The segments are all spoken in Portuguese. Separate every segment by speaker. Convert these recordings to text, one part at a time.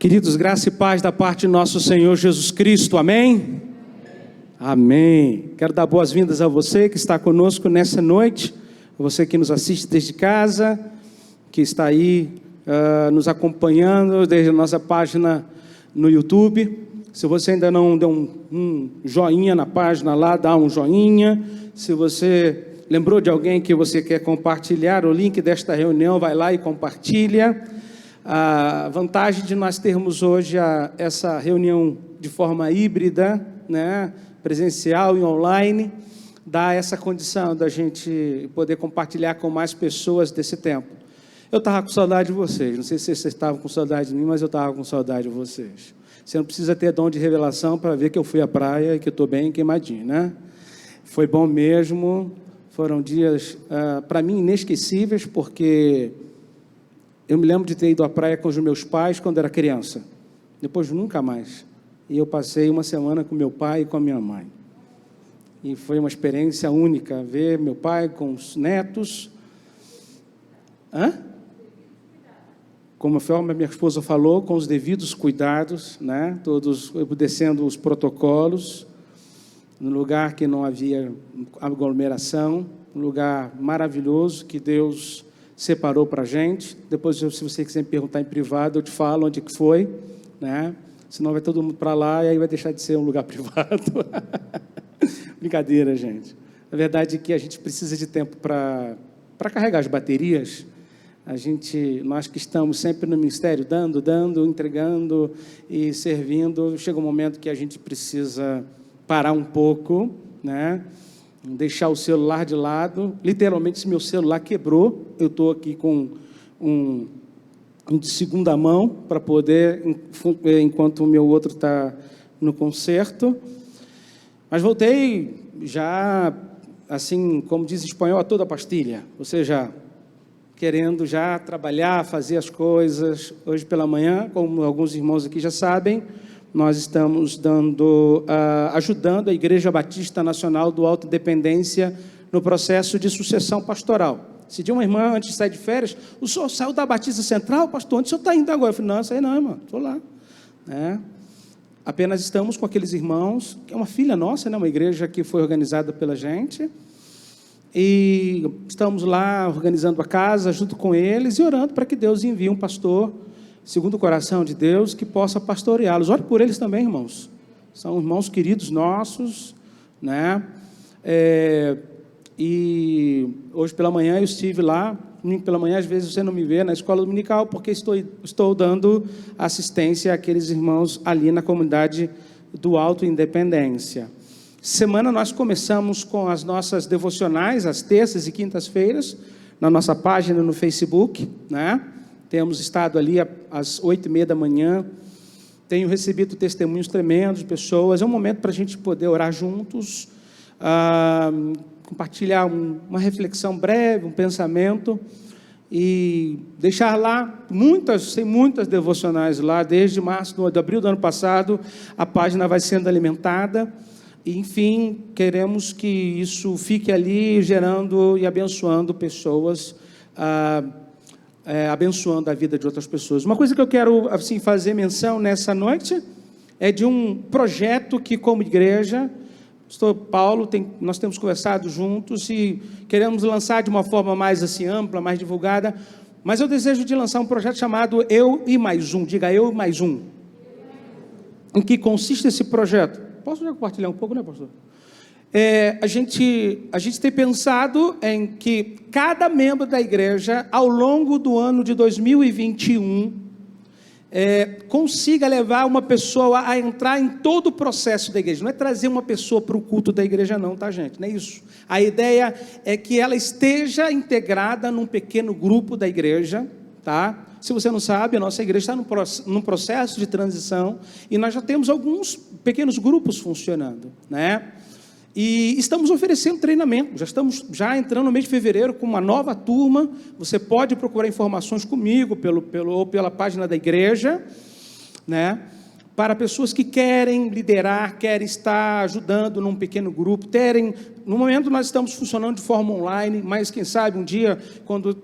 Speaker 1: Queridos, graça e paz da parte de nosso Senhor Jesus Cristo, amém? Amém. Quero dar boas-vindas a você que está conosco nessa noite, a você que nos assiste desde casa, que está aí nos acompanhando desde a nossa página no YouTube. Se você ainda não deu um joinha na página lá, dá um joinha. Se você lembrou de alguém que você quer compartilhar o link desta reunião, vai lá e compartilha. A vantagem de nós termos hoje essa reunião de forma híbrida, né, presencial e online, dá essa condição da gente poder compartilhar com mais pessoas desse tempo. Eu estava com saudade de vocês, não sei se vocês estavam com saudade de mim, mas eu estava com saudade de vocês. Você não precisa ter dom de revelação para ver que eu fui à praia e que eu estou bem queimadinho, né? Foi bom mesmo, foram dias, para mim, inesquecíveis, porque eu me lembro de ter ido à praia com os meus pais quando era criança, depois nunca mais. E eu passei uma semana com meu pai e com a minha mãe. E foi uma experiência única, ver meu pai com os netos. Como a minha esposa falou, com os devidos cuidados, né? Todos obedecendo os protocolos, no lugar que não havia aglomeração, um lugar maravilhoso que Deus separou para a gente. Depois, se você quiser me perguntar em privado, eu te falo onde que foi, né? Senão vai todo mundo para lá e aí vai deixar de ser um lugar privado. Brincadeira, gente. A verdade é que a gente precisa de tempo para carregar as baterias. Nós que estamos sempre no ministério, dando, entregando e servindo, chega um momento que a gente precisa parar um pouco, né? Deixar o celular de lado. Literalmente, se meu celular quebrou, eu estou aqui com um de segunda mão para poder, enquanto o meu outro está no concerto. Mas voltei já, assim, como diz em espanhol, a toda pastilha, ou seja, querendo já trabalhar, fazer as coisas. Hoje pela manhã, como alguns irmãos aqui já sabem, nós estamos ajudando a Igreja Batista Nacional do Alto Dependência no processo de sucessão pastoral. Se de uma irmã, antes de sair de férias, o senhor saiu da Batista Central, pastor, onde o senhor está indo agora? Eu falei, não, saí não, irmão, estou lá. Apenas estamos com aqueles irmãos, que é uma filha nossa, né, uma igreja que foi organizada pela gente, e estamos lá organizando a casa junto com eles e orando para que Deus envie um pastor, segundo o coração de Deus, que possa pastoreá-los. Ore por eles também, irmãos. São irmãos queridos nossos, né? E hoje pela manhã eu estive lá. Pela manhã, às vezes, você não me vê na escola dominical, porque estou dando assistência àqueles irmãos ali na comunidade do Alto Independência. Semana nós começamos com as nossas devocionais, às terças e quintas-feiras, na nossa página no Facebook, né? Temos estado ali às 8h30 da manhã. Tenho recebido testemunhos tremendos de pessoas. É um momento para a gente poder orar juntos, compartilhar uma reflexão breve, um pensamento, e deixar lá tem muitas devocionais lá, desde abril do ano passado, a página vai sendo alimentada, e, enfim, queremos que isso fique ali, gerando e abençoando pessoas, abençoando a vida de outras pessoas. Uma coisa que eu quero, assim, fazer menção nessa noite é de um projeto que, como igreja, Pastor Paulo, nós temos conversado juntos e queremos lançar de uma forma mais assim, ampla, mais divulgada, mas eu desejo de lançar um projeto chamado Eu e Mais Um. Diga, Eu e Mais Um. Em que consiste esse projeto? Posso já compartilhar um pouco, né, pastor? A gente tem pensado em que cada membro da igreja, ao longo do ano de 2021, consiga levar uma pessoa a entrar em todo o processo da igreja. Não é trazer uma pessoa para o culto da igreja não, tá, gente? Não é isso. A ideia é que ela esteja integrada num pequeno grupo da igreja, tá? Se você não sabe, a nossa igreja está num processo de transição e nós já temos alguns pequenos grupos funcionando, né? E estamos oferecendo treinamento, já estamos entrando no mês de fevereiro com uma nova turma. Você pode procurar informações comigo ou pela página da igreja, né? Para pessoas que querem liderar, querem estar ajudando num pequeno grupo, no momento nós estamos funcionando de forma online, mas quem sabe um dia, quando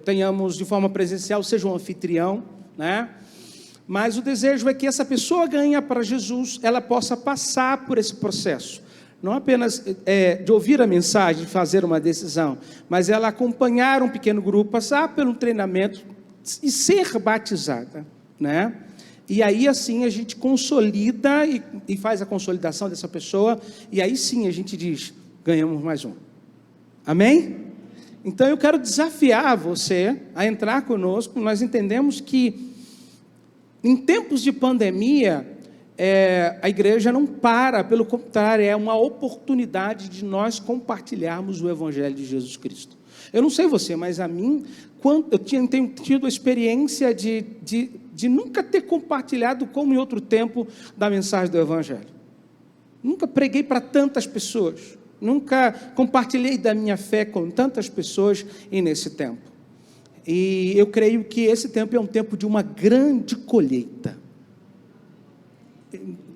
Speaker 1: tenhamos de forma presencial, seja um anfitrião, né? Mas o desejo é que essa pessoa ganha para Jesus, ela possa passar por esse processo. Não apenas de ouvir a mensagem, de fazer uma decisão, mas ela acompanhar um pequeno grupo, passar por um treinamento e ser batizada, né? E aí assim a gente consolida e faz a consolidação dessa pessoa, e aí sim a gente diz, ganhamos mais um. Amém? Então eu quero desafiar você a entrar conosco. Nós entendemos que em tempos de pandemia, a igreja não para, pelo contrário, é uma oportunidade de nós compartilharmos o Evangelho de Jesus Cristo. Eu não sei você, mas a mim, eu tenho tido a experiência de nunca ter compartilhado, como em outro tempo, da mensagem do Evangelho. Nunca preguei para tantas pessoas, nunca compartilhei da minha fé com tantas pessoas e nesse tempo. E eu creio que esse tempo é um tempo de uma grande colheita.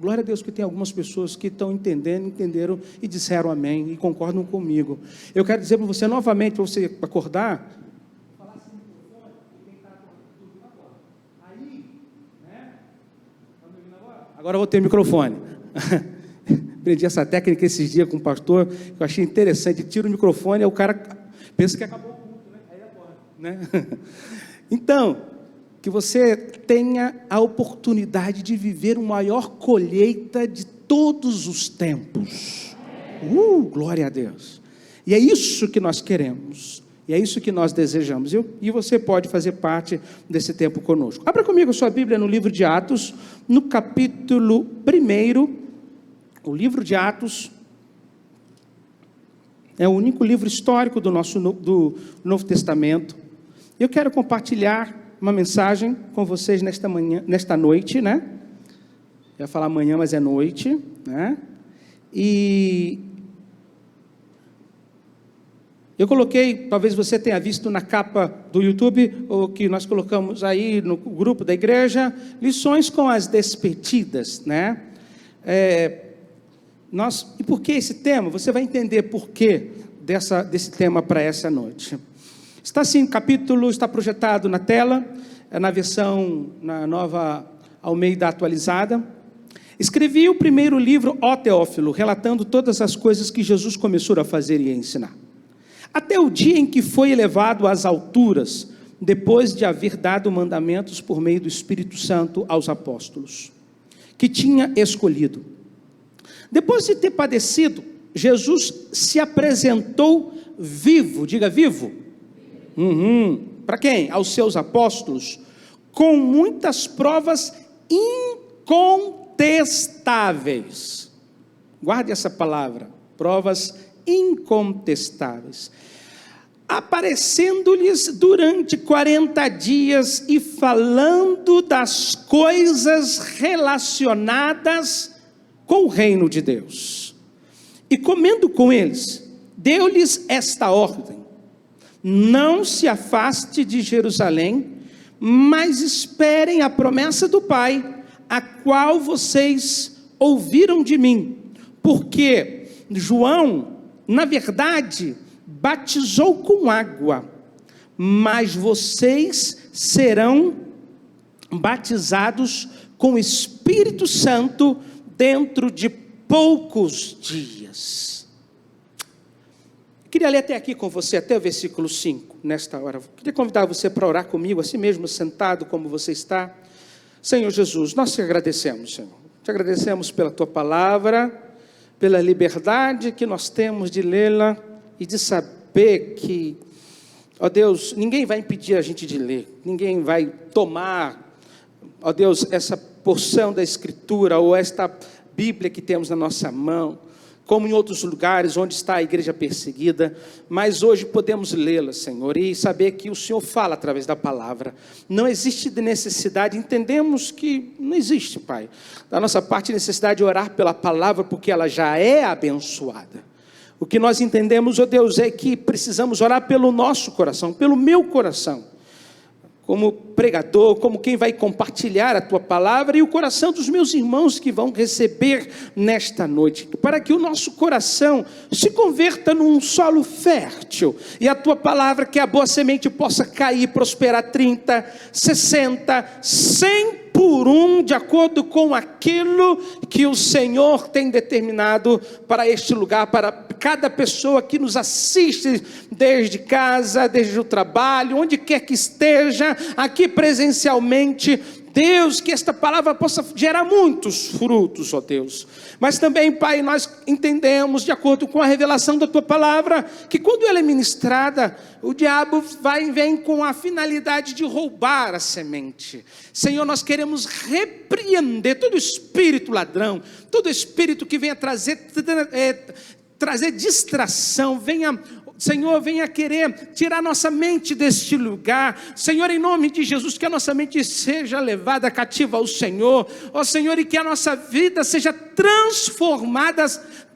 Speaker 1: Glória a Deus que tem algumas pessoas que estão entenderam e disseram amém e concordam comigo. Eu quero dizer para você novamente, para você acordar, falar assim no microfone, e quem está dormindo agora. Aí, né? Está me ouvindo agora? Agora eu vou ter microfone. Aprendi essa técnica esses dias com o pastor, que eu achei interessante. Tira o microfone, aí o cara pensa que acabou o culto, né? Aí acorda, né? Então, que você tenha a oportunidade de viver uma maior colheita de todos os tempos. Glória a Deus. E é isso que nós queremos, e é isso que nós desejamos. E você pode fazer parte desse tempo conosco. Abra comigo a sua Bíblia no livro de Atos, no capítulo 1. O livro de Atos é o único livro histórico do Novo Testamento. Eu quero compartilhar uma mensagem com vocês nesta noite, né? Eu ia falar amanhã, mas é noite, né? E eu coloquei, talvez você tenha visto na capa do YouTube, ou que nós colocamos aí no grupo da igreja, lições com as despedidas, né? E por que esse tema? Você vai entender por que desse tema para essa noite. Está assim, o capítulo está projetado na tela, na nova Almeida atualizada. Escrevi o primeiro livro, ó Teófilo, relatando todas as coisas que Jesus começou a fazer e a ensinar. Até o dia em que foi elevado às alturas, depois de haver dado mandamentos por meio do Espírito Santo aos apóstolos, que tinha escolhido. Depois de ter padecido, Jesus se apresentou vivo, diga vivo. Para quem? Aos seus apóstolos, com muitas provas incontestáveis. Guarde essa palavra, provas incontestáveis. Aparecendo-lhes durante 40 dias e falando das coisas relacionadas com o reino de Deus. E comendo com eles, deu-lhes esta ordem: não se afaste de Jerusalém, mas esperem a promessa do Pai, a qual vocês ouviram de mim. Porque João, na verdade, batizou com água, mas vocês serão batizados com o Espírito Santo dentro de poucos dias. Queria ler até aqui com você, até o versículo 5, nesta hora. Queria convidar você para orar comigo, assim mesmo sentado como você está. Senhor Jesus, nós te agradecemos, Senhor. Te agradecemos pela tua palavra, pela liberdade que nós temos de lê-la e de saber que, ó Deus, ninguém vai impedir a gente de ler, ninguém vai tomar, ó Deus, essa porção da Escritura ou esta Bíblia que temos na nossa mão, como em outros lugares onde está a igreja perseguida, mas hoje podemos lê-la, Senhor, e saber que o Senhor fala através da palavra. Não existe necessidade, entendemos que não existe, Pai, da nossa parte necessidade de orar pela palavra, porque ela já é abençoada. O que nós entendemos, ó Deus, é que precisamos orar pelo nosso coração, pelo meu coração, como pregador, como quem vai compartilhar a tua palavra, e o coração dos meus irmãos que vão receber nesta noite, para que o nosso coração se converta num solo fértil, e a tua palavra, que é a boa semente, possa cair, prosperar 30, 60, 100 por um, de acordo com aquilo que o Senhor tem determinado para este lugar, para cada pessoa que nos assiste desde casa, desde o trabalho, onde quer que esteja, aqui presencialmente. Deus, que esta palavra possa gerar muitos frutos, ó Deus. Mas também, Pai, nós entendemos, de acordo com a revelação da Tua palavra, que quando ela é ministrada, o diabo vem com a finalidade de roubar a semente. Senhor, nós queremos repreender todo espírito ladrão, todo espírito que venha trazer distração, Senhor, venha querer tirar nossa mente deste lugar. Senhor, em nome de Jesus, que a nossa mente seja levada cativa ao Senhor. Ó Senhor, e que a nossa vida seja transformada,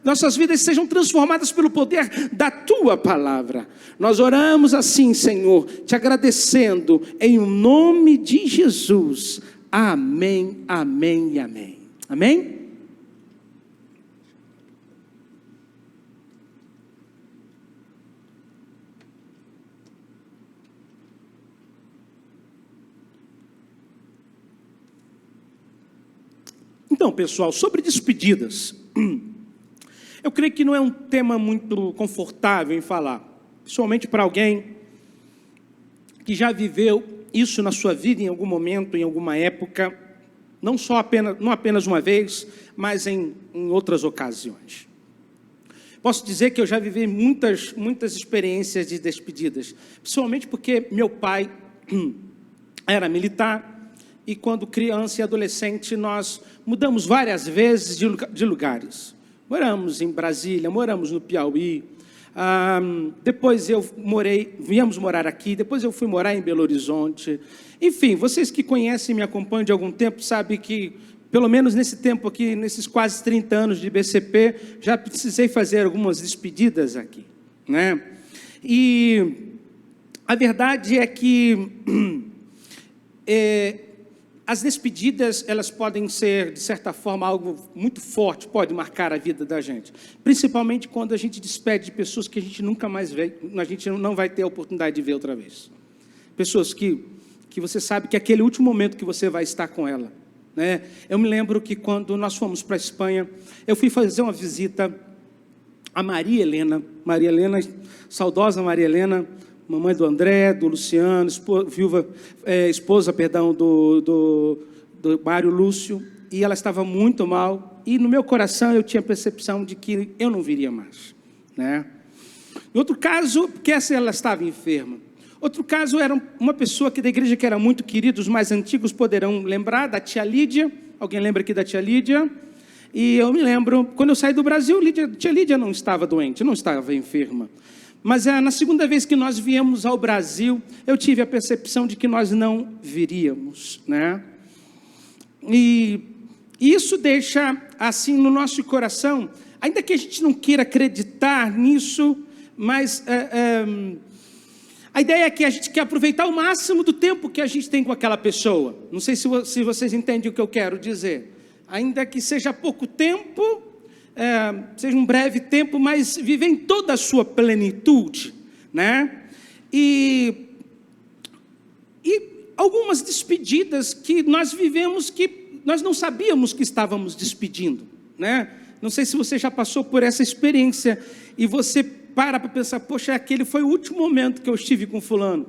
Speaker 1: nossas vidas sejam transformadas pelo poder da Tua palavra. Nós oramos assim, Senhor, te agradecendo, em nome de Jesus. Amém, amém e amém. Amém? Então, pessoal, sobre despedidas, eu creio que não é um tema muito confortável em falar, principalmente para alguém que já viveu isso na sua vida em algum momento, em alguma época, não apenas uma vez, mas em outras ocasiões. Posso dizer que eu já vivi muitas experiências de despedidas, principalmente porque meu pai era militar. E quando criança e adolescente, nós mudamos várias vezes de lugares. Moramos em Brasília, moramos no Piauí. Depois viemos morar aqui, depois eu fui morar em Belo Horizonte. Enfim, vocês que conhecem e me acompanham de algum tempo, sabem que, pelo menos nesse tempo aqui, nesses quase 30 anos de BCP, já precisei fazer algumas despedidas aqui, né? E a verdade é que as despedidas, elas podem ser, de certa forma, algo muito forte, pode marcar a vida da gente. Principalmente quando a gente despede de pessoas que a gente nunca mais vê, a gente não vai ter a oportunidade de ver outra vez. Pessoas que você sabe que é aquele último momento que você vai estar com ela, né? Eu me lembro que quando nós fomos para a Espanha, eu fui fazer uma visita a Maria Helena, saudosa Maria Helena, mamãe do André, do Luciano, esposa do Mário Lúcio, e ela estava muito mal, e no meu coração eu tinha a percepção de que eu não viria mais, né? Em outro caso, porque ela estava enferma. Outro caso era uma pessoa que da igreja que era muito querida, os mais antigos poderão lembrar, da tia Lídia. Alguém lembra aqui da tia Lídia? E eu me lembro, quando eu saí do Brasil, tia Lídia não estava doente, não estava enferma. Mas na segunda vez que nós viemos ao Brasil, eu tive a percepção de que nós não viríamos, né? E isso deixa assim no nosso coração, ainda que a gente não queira acreditar nisso, mas a ideia é que a gente quer aproveitar o máximo do tempo que a gente tem com aquela pessoa. Não sei se vocês entendem o que eu quero dizer. Ainda que seja pouco tempo, seja um breve tempo, mas viver em toda a sua plenitude, né? E algumas despedidas que nós vivemos que nós não sabíamos que estávamos despedindo, né? Não sei se você já passou por essa experiência e você para pensar, poxa, aquele foi o último momento que eu estive com fulano.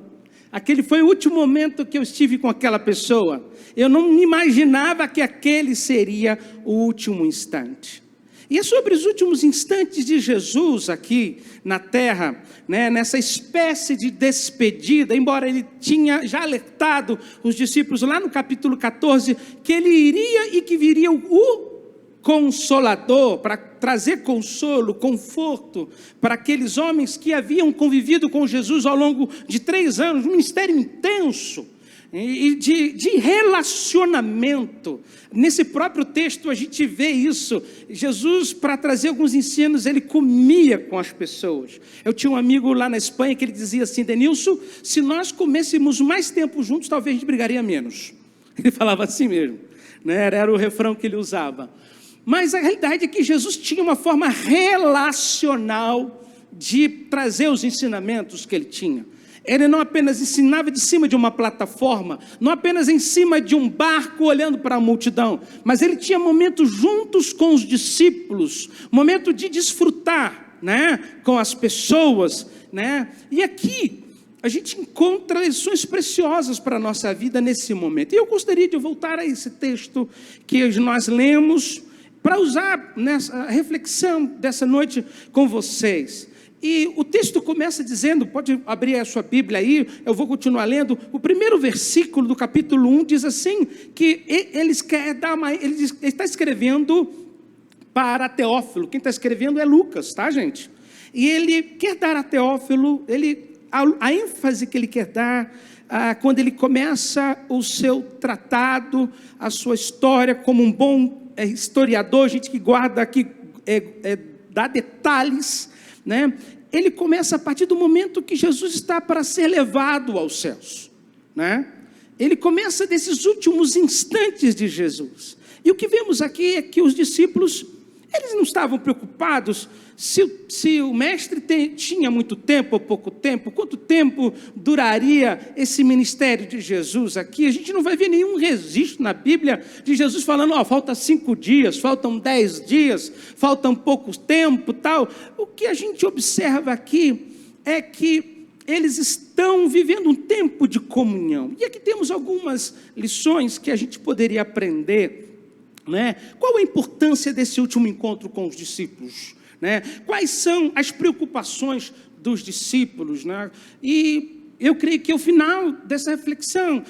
Speaker 1: Aquele foi o último momento que eu estive com aquela pessoa. Eu não me imaginava que aquele seria o último instante. E é sobre os últimos instantes de Jesus aqui na terra, né, nessa espécie de despedida, embora ele tinha já alertado os discípulos lá no capítulo 14, que ele iria e que viria o Consolador, para trazer consolo, conforto, para aqueles homens que haviam convivido com Jesus ao longo de 3 anos, um ministério intenso, e de relacionamento. Nesse próprio texto a gente vê isso. Jesus, para trazer alguns ensinos, ele comia com as pessoas. Eu tinha um amigo lá na Espanha que ele dizia assim: Denilson, se nós comêssemos mais tempo juntos, talvez a gente brigaria menos. Ele falava assim mesmo, né? Era o refrão que ele usava. Mas a realidade é que Jesus tinha uma forma relacional de trazer os ensinamentos que ele tinha. Ele não apenas ensinava de cima de uma plataforma, não apenas em cima de um barco olhando para a multidão, mas ele tinha momentos juntos com os discípulos, momento de desfrutar, né, com as pessoas, né? E aqui a gente encontra lições preciosas para a nossa vida nesse momento. E eu gostaria de voltar a esse texto que nós lemos para usar nessa reflexão dessa noite com vocês. E o texto começa dizendo, pode abrir a sua Bíblia aí, eu vou continuar lendo. O primeiro versículo do capítulo 1 diz assim, que ele está escrevendo para Teófilo. Quem está escrevendo é Lucas, tá, gente? E ele quer dar a Teófilo, a ênfase que ele quer dar, quando ele começa o seu tratado, a sua história, como um bom historiador, gente que guarda aqui, dá detalhes, né? Ele começa a partir do momento que Jesus está para ser levado aos céus, né? Ele começa desses últimos instantes de Jesus. E o que vemos aqui é que os discípulos, eles não estavam preocupados se o mestre tinha muito tempo ou pouco tempo, quanto tempo duraria esse ministério de Jesus aqui. A gente não vai ver nenhum registro na Bíblia de Jesus falando, falta 5 dias, faltam 10 dias, faltam pouco tempo, tal. O que a gente observa aqui é que eles estão vivendo um tempo de comunhão. E aqui temos algumas lições que a gente poderia aprender, né? Qual a importância desse último encontro com os discípulos? Né? Quais são as preocupações dos discípulos, né? E eu creio que ao final dessa reflexão,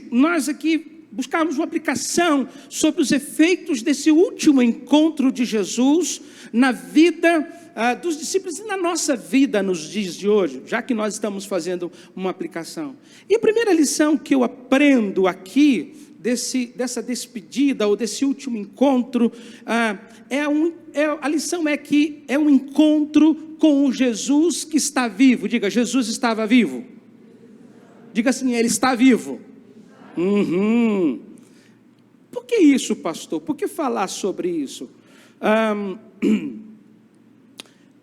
Speaker 1: nós aqui buscamos uma aplicação sobre os efeitos desse último encontro de Jesus na vida dos discípulos e na nossa vida nos dias de hoje, já que nós estamos fazendo uma aplicação. E a primeira lição que eu aprendo aqui, dessa despedida ou desse último encontro, a lição é que é um encontro com o Jesus que está vivo. Diga, Jesus estava vivo. Diga assim, ele está vivo. Por que isso, pastor? Por que falar sobre isso?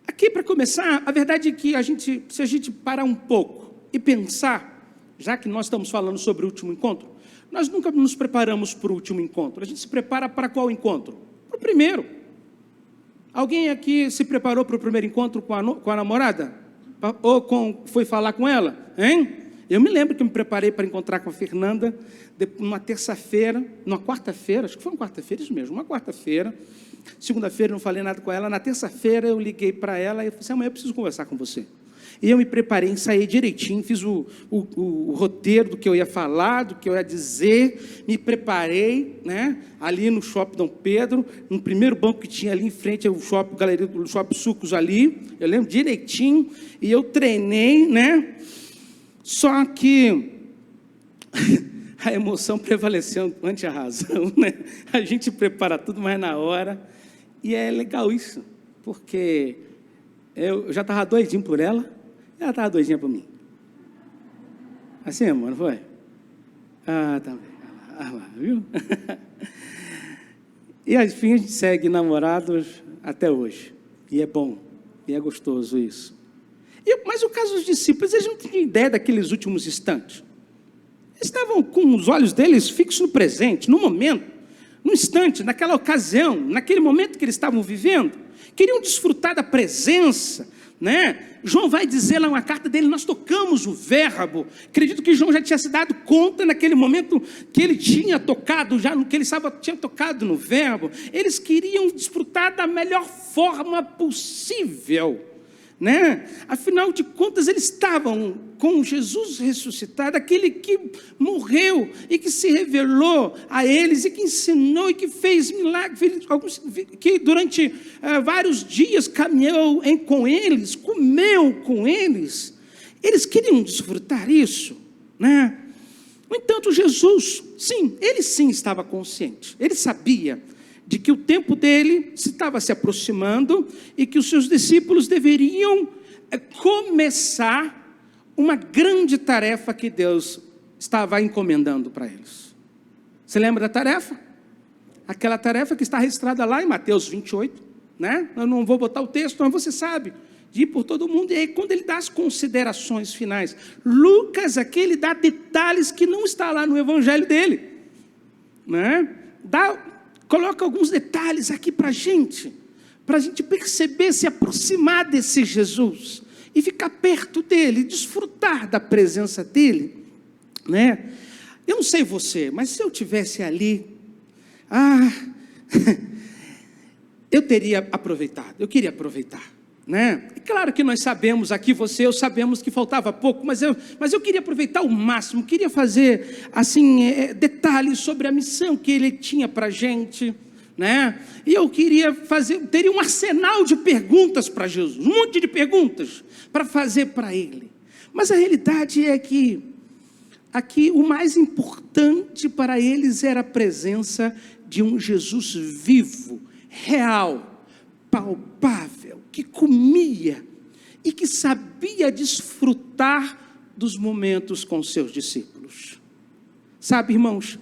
Speaker 1: Aqui, para começar, a verdade é que se a gente parar um pouco e pensar, já que nós estamos falando sobre o último encontro, nós nunca nos preparamos para o último encontro. A gente se prepara para qual encontro? Para o primeiro. Alguém aqui se preparou para o primeiro encontro com a namorada? Ou foi falar com ela? Hein? Eu me lembro que eu me preparei para encontrar com a Fernanda numa terça-feira, numa quarta-feira, acho que foi uma quarta-feira, isso mesmo, uma quarta-feira. Segunda-feira não falei nada com ela. Na terça-feira eu liguei para ela e falei assim, amanhã eu preciso conversar com você. E eu me preparei, ensaiei direitinho, fiz o roteiro do que eu ia falar, do que eu ia dizer, me preparei, né, ali no Shopping Dom Pedro, no primeiro banco que tinha ali em frente ao shopping, galeria do Shopping Sucos ali, eu lembro direitinho, e eu treinei, né, só que a emoção prevaleceu ante a razão, né, a gente prepara tudo mais na hora, e é legal isso, porque eu já estava doidinho por ela, ela estava doidinha por mim. Assim, amor, não foi? Tá bem. Lá, viu? E enfim, a gente segue namorados até hoje. E é bom, e é gostoso isso. Mas o caso dos discípulos, eles não tinham ideia daqueles últimos instantes. Eles estavam com os olhos deles fixos no presente, no momento, no instante, naquela ocasião, naquele momento que eles estavam vivendo. Queriam desfrutar da presença, né? João vai dizer lá uma carta dele, nós tocamos o verbo. Acredito que João já tinha se dado conta naquele momento que ele tinha tocado, tinha tocado no verbo. Eles queriam desfrutar da melhor forma possível, né? Afinal de contas, eles estavam com Jesus ressuscitado, aquele que morreu e que se revelou a eles e que ensinou e que fez milagres, que durante vários dias caminhou com eles, comeu com eles. Eles queriam desfrutar isso, né? No entanto, Jesus, ele sim estava consciente, ele sabia de que o tempo dele estava se aproximando e que os seus discípulos deveriam começar uma grande tarefa que Deus estava encomendando para eles. Você lembra da tarefa? Aquela tarefa que está registrada lá em Mateus 28, né? Eu não vou botar o texto, mas você sabe de ir por todo mundo. E aí, quando ele dá as considerações finais, Lucas aqui, ele dá detalhes que não está lá no evangelho dele, né? Coloca alguns detalhes aqui para a gente perceber, se aproximar desse Jesus, e ficar perto dele, desfrutar da presença dele, né? Eu não sei você, mas se eu tivesse ali, eu teria aproveitado, eu queria aproveitar, né? É claro que nós sabemos aqui, eu sabemos que faltava pouco, mas eu queria aproveitar o máximo, queria fazer, assim, detalhes sobre a missão que ele tinha para a gente, né? E eu queria teria um arsenal de perguntas para Jesus, um monte de perguntas para fazer para ele, mas a realidade é que aqui o mais importante para eles era a presença de um Jesus vivo, real, palpável, que comia e que sabia desfrutar dos momentos com seus discípulos. Sabe, irmãos,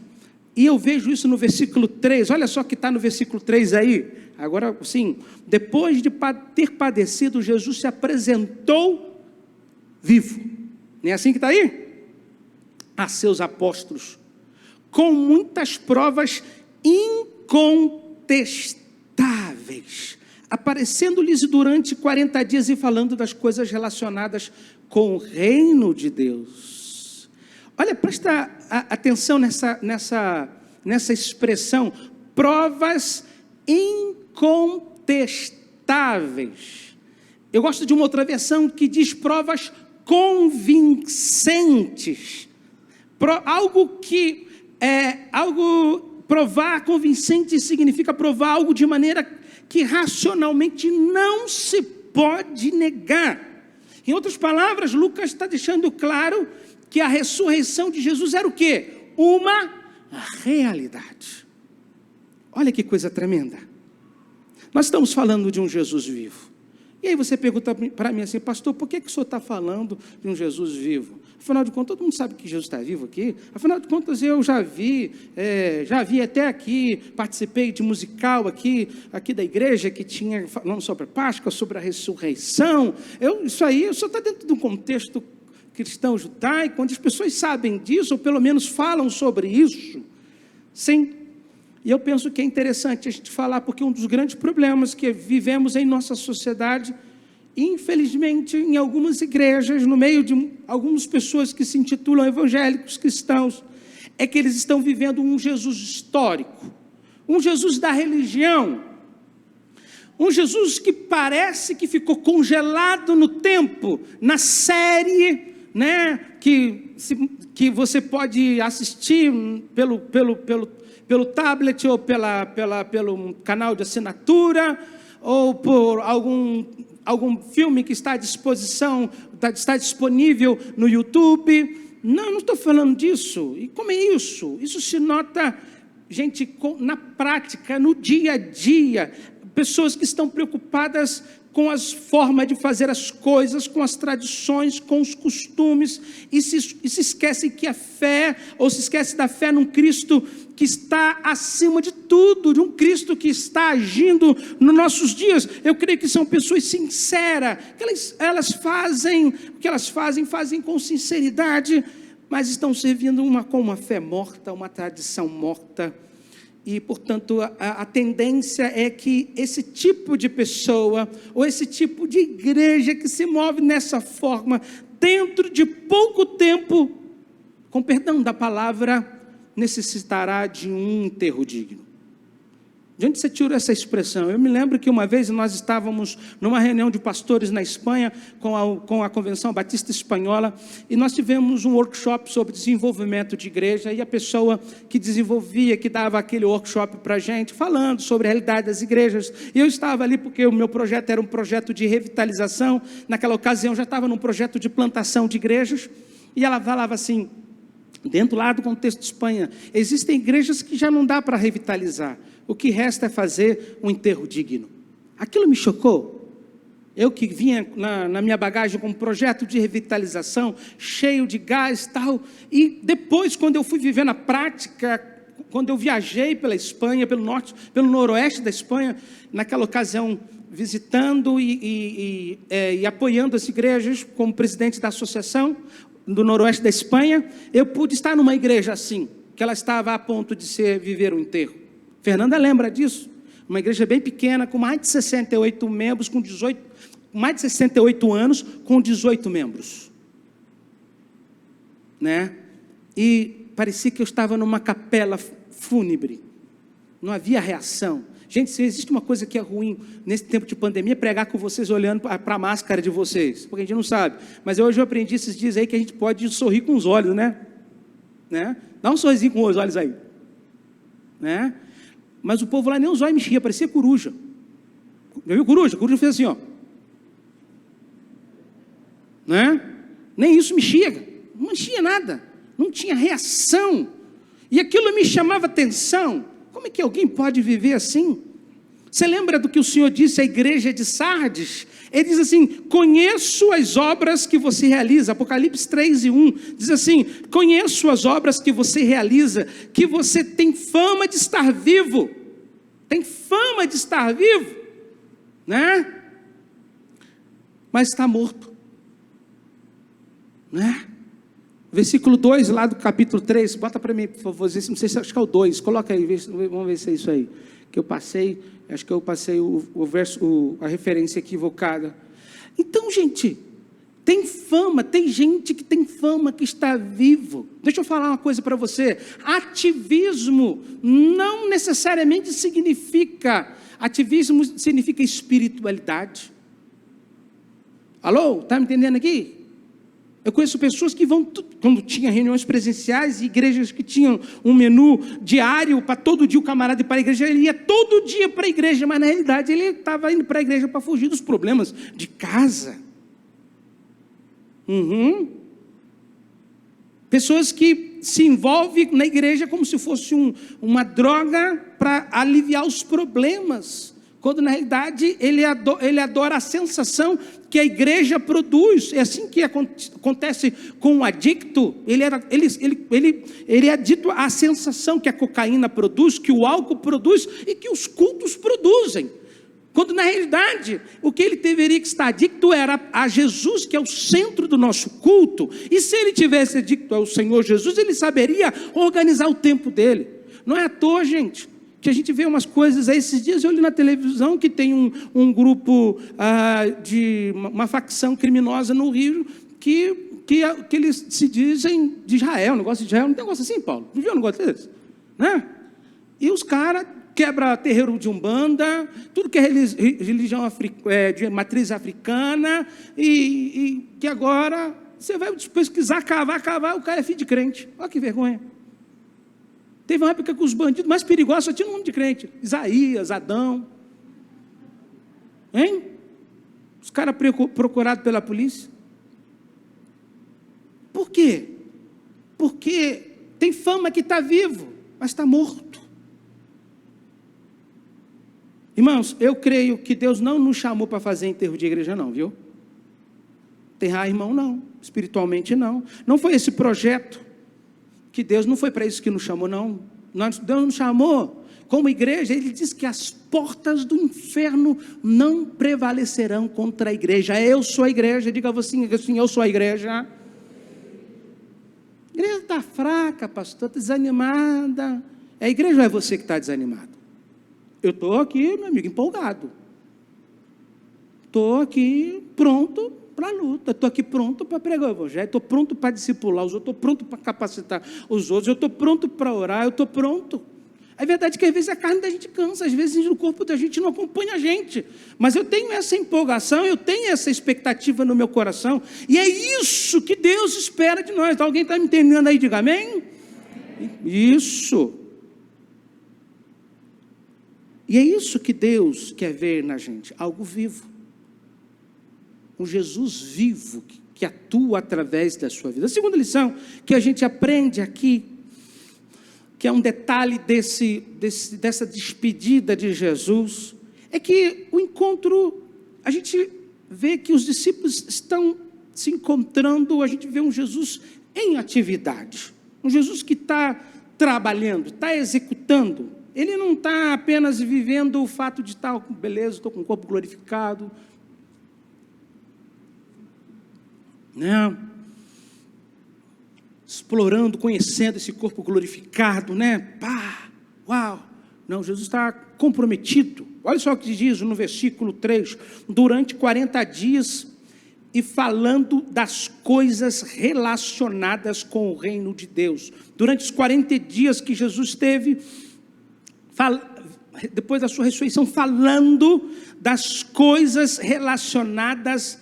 Speaker 1: e eu vejo isso no versículo 3, olha só que está no versículo 3 aí, agora sim, depois de ter padecido, Jesus se apresentou vivo, não é assim que está aí? A seus apóstolos, com muitas provas incontestáveis, aparecendo-lhes durante 40 dias e falando das coisas relacionadas com o reino de Deus. Olha, presta atenção nessa expressão, provas incontestáveis. Eu gosto de uma outra versão que diz provas convincentes. Provar convincente significa provar algo de maneira que racionalmente não se pode negar. Em outras palavras, Lucas está deixando claro que a ressurreição de Jesus era o quê? Uma realidade. Olha que coisa tremenda. Nós estamos falando de um Jesus vivo. E aí você pergunta para mim assim, pastor, por que o senhor está falando de um Jesus vivo? Afinal de contas, todo mundo sabe que Jesus está vivo aqui. Afinal de contas, eu já vi até aqui, participei de musical aqui da igreja, que tinha falando sobre a Páscoa, sobre a ressurreição. Isso aí só está dentro de um contexto cristão judaico, onde as pessoas sabem disso, ou pelo menos falam sobre isso. Sim. E eu penso que é interessante a gente falar, porque um dos grandes problemas que vivemos em nossa sociedade, infelizmente, em algumas igrejas, no meio de algumas pessoas que se intitulam evangélicos cristãos, é que eles estão vivendo um Jesus histórico, um Jesus da religião, um Jesus que parece que ficou congelado no tempo, na série, né, que você pode assistir pelo tablet ou pelo canal de assinatura, ou por algum filme que está à disposição, está disponível no YouTube. Não estou falando disso. E como é isso? Isso se nota, gente, na prática, no dia a dia. Pessoas que estão preocupadas com as formas de fazer as coisas, com as tradições, com os costumes, e se esquecem que a fé, ou se esquece da fé num Cristo que está acima de tudo, de um Cristo que está agindo nos nossos dias. Eu creio que são pessoas sinceras, que elas fazem o que elas fazem com sinceridade, mas estão servindo com uma fé morta, uma tradição morta. E, portanto, a tendência é que esse tipo de pessoa, ou esse tipo de igreja que se move nessa forma, dentro de pouco tempo, com perdão da palavra, necessitará de um enterro digno. De onde você tirou essa expressão? Eu me lembro que uma vez nós estávamos numa reunião de pastores na Espanha, com a Convenção Batista Espanhola, e nós tivemos um workshop sobre desenvolvimento de igreja, e a pessoa que desenvolvia, que dava aquele workshop para a gente, falando sobre a realidade das igrejas, e eu estava ali porque o meu projeto era um projeto de revitalização, naquela ocasião já estava num projeto de plantação de igrejas, e ela falava assim, dentro lá do contexto de Espanha, existem igrejas que já não dá para revitalizar, o que resta é fazer um enterro digno. Aquilo me chocou. Eu que vinha na minha bagagem com um projeto de revitalização, cheio de gás e tal, e depois, quando eu fui viver na prática, quando eu viajei pela Espanha, pelo norte, pelo noroeste da Espanha, naquela ocasião visitando e apoiando as igrejas como presidente da associação do Noroeste da Espanha, eu pude estar numa igreja assim, que ela estava a ponto de viver um enterro. Fernanda lembra disso? Uma igreja bem pequena, com mais de 68 membros, mais de 68 anos, com 18 membros. Né? E parecia que eu estava numa capela fúnebre. Não havia reação. Gente, se existe uma coisa que é ruim nesse tempo de pandemia, é pregar com vocês olhando para a máscara de vocês, porque a gente não sabe. Mas hoje eu aprendi esses dias aí que a gente pode sorrir com os olhos, né? Dá um sorrisinho com os olhos aí. Né? Mas o povo lá nem os olhos mexia, parecia coruja. Já viu coruja? A coruja fez assim, ó. Né? Nem isso mexia, não mexia nada, não tinha reação. E aquilo me chamava atenção. Como é que alguém pode viver assim? Você lembra do que o Senhor disse à igreja de Sardes? Ele diz assim: conheço as obras que você realiza. Apocalipse 3:1 diz assim: conheço as obras que você realiza, que você tem fama de estar vivo. Tem fama de estar vivo, né? Mas está morto, né? Versículo 2, lá do capítulo 3, bota para mim, por favor, não sei se acho que é o 2, coloca aí, vamos ver se é isso aí, que eu passei, acho que eu passei o verso, a referência equivocada. Então, gente, tem fama, tem gente que tem fama, que está vivo. Deixa eu falar uma coisa para você, ativismo não necessariamente significa espiritualidade. Alô, está me entendendo aqui? Eu conheço pessoas que vão, quando tinha reuniões presenciais, igrejas que tinham um menu diário, para todo dia o camarada ir para a igreja, ele ia todo dia para a igreja, mas na realidade ele estava indo para a igreja para fugir dos problemas de casa. Pessoas que se envolvem na igreja como se fosse uma droga para aliviar os problemas, quando na realidade ele adora a sensação que a igreja produz. É assim que acontece com o adicto. Ele é adicto à sensação que a cocaína produz, que o álcool produz e que os cultos produzem, quando na realidade o que ele deveria estar adicto era a Jesus, que é o centro do nosso culto. E se ele tivesse adicto ao Senhor Jesus, ele saberia organizar o tempo dele. Não é à toa, gente, que a gente vê umas coisas aí. Esses dias eu li na televisão que tem um grupo de uma facção criminosa no Rio, que eles se dizem de Israel, um negócio de Israel, um negócio assim, Paulo, não viu um negócio desse? Né? E os caras quebram terreiro de Umbanda, tudo que é religião de matriz africana, e que agora você vai pesquisar, cavar, o cara é filho de crente. Olha que vergonha. Teve uma época que os bandidos mais perigosos só tinham um nome de crente. Isaías, Adão. Hein? Os caras procurados pela polícia. Por quê? Porque tem fama que está vivo, mas está morto. Irmãos, eu creio que Deus não nos chamou para fazer enterro de igreja não, viu? Enterrar irmão não, espiritualmente não. Não foi esse projeto. Que Deus não foi para isso que nos chamou, não. Deus nos chamou como igreja. Ele diz que as portas do inferno não prevalecerão contra a igreja. Eu sou a igreja. Diga assim, eu sou a igreja. A igreja está fraca, pastor, está desanimada. É a igreja ou é você que está desanimado? Eu estou aqui, meu amigo, empolgado. Estou aqui pronto para a luta, estou aqui pronto para pregar o evangelho, estou pronto para discipular os outros, estou pronto para capacitar os outros, eu estou pronto para orar, eu estou pronto. É verdade que às vezes a carne da gente cansa, às vezes o corpo da gente não acompanha a gente, mas eu tenho essa empolgação, eu tenho essa expectativa no meu coração, e é isso que Deus espera de nós. Alguém está me entendendo aí? Diga amém? Isso. E é isso que Deus quer ver na gente, algo vivo. Um Jesus vivo, que atua através da sua vida. A segunda lição que a gente aprende aqui, que é um detalhe dessa despedida de Jesus, é que o encontro, a gente vê que os discípulos estão se encontrando, a gente vê um Jesus em atividade, um Jesus que está trabalhando, está executando. ele não está apenas vivendo o fato de estar, beleza, estou com o corpo glorificado. Não. Explorando, conhecendo esse corpo glorificado, né? Pá, uau. Não, Jesus está comprometido. Olha só o que diz no versículo 3. Durante 40 dias e falando das coisas relacionadas com o reino de Deus. Durante os 40 dias que Jesus esteve, depois da sua ressurreição, falando das coisas relacionadas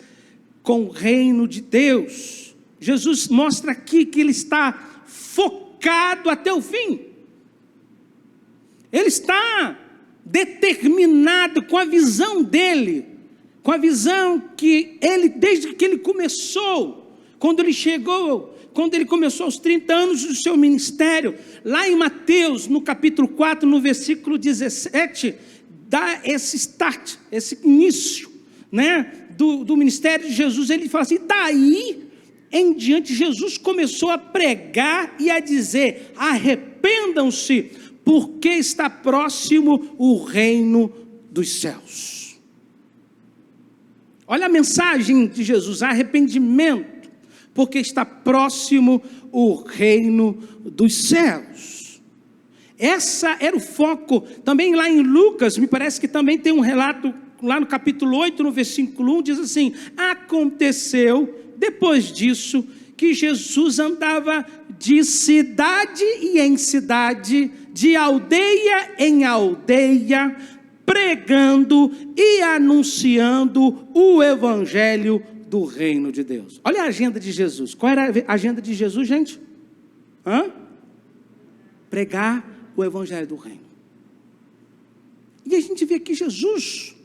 Speaker 1: com o reino de Deus. Jesus mostra aqui que ele está focado até o fim. Ele está determinado com a visão dele, com a visão que ele, desde que ele começou, quando ele chegou, quando ele começou aos 30 anos do seu ministério, lá em Mateus, no capítulo 4, no versículo 17, dá esse start, esse início, né, do ministério de Jesus. Ele fala assim, daí em diante Jesus começou a pregar e a dizer, arrependam-se, porque está próximo o reino dos céus. Olha a mensagem de Jesus, arrependimento, porque está próximo o reino dos céus. Essa era o foco. Também lá em Lucas, me parece que também tem um relato, lá no capítulo 8, no versículo 1, diz assim, aconteceu, depois disso, que Jesus andava de cidade e em cidade, de aldeia em aldeia, pregando e anunciando o evangelho do reino de Deus. Olha a agenda de Jesus. Qual era a agenda de Jesus, gente? Pregar o evangelho do reino. E a gente vê que Jesus,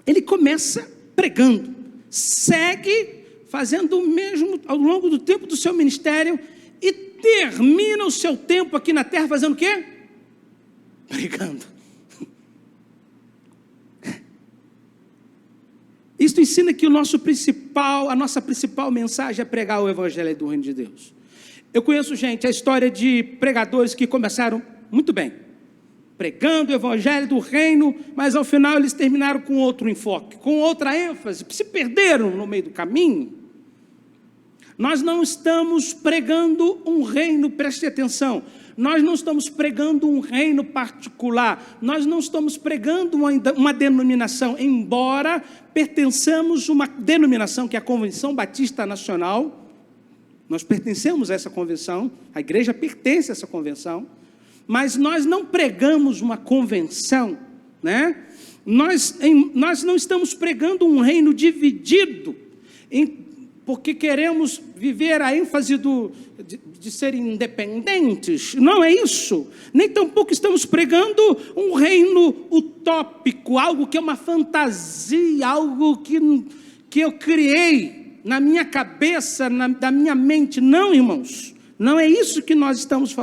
Speaker 1: ele começa pregando, segue fazendo o mesmo ao longo do tempo do seu ministério e termina o seu tempo aqui na terra fazendo o quê? Pregando. Isso ensina que a nossa principal mensagem é pregar o evangelho do reino de Deus. Eu conheço, gente, a história de pregadores que começaram muito bem, pregando o evangelho do reino, mas ao final eles terminaram com outro enfoque, com outra ênfase, se perderam no meio do caminho. Nós não estamos pregando um reino, preste atenção, nós não estamos pregando um reino particular, nós não estamos pregando uma denominação, embora pertençamos a uma denominação que é a Convenção Batista Nacional, nós pertencemos a essa convenção, a igreja pertence a essa convenção, mas nós não pregamos uma convenção, né? Nós não estamos pregando um reino dividido, porque queremos viver a ênfase de ser independentes, não é isso, nem tampouco estamos pregando um reino utópico, algo que é uma fantasia, algo que eu criei na minha cabeça, da minha mente, não, irmãos, não é isso que nós estamos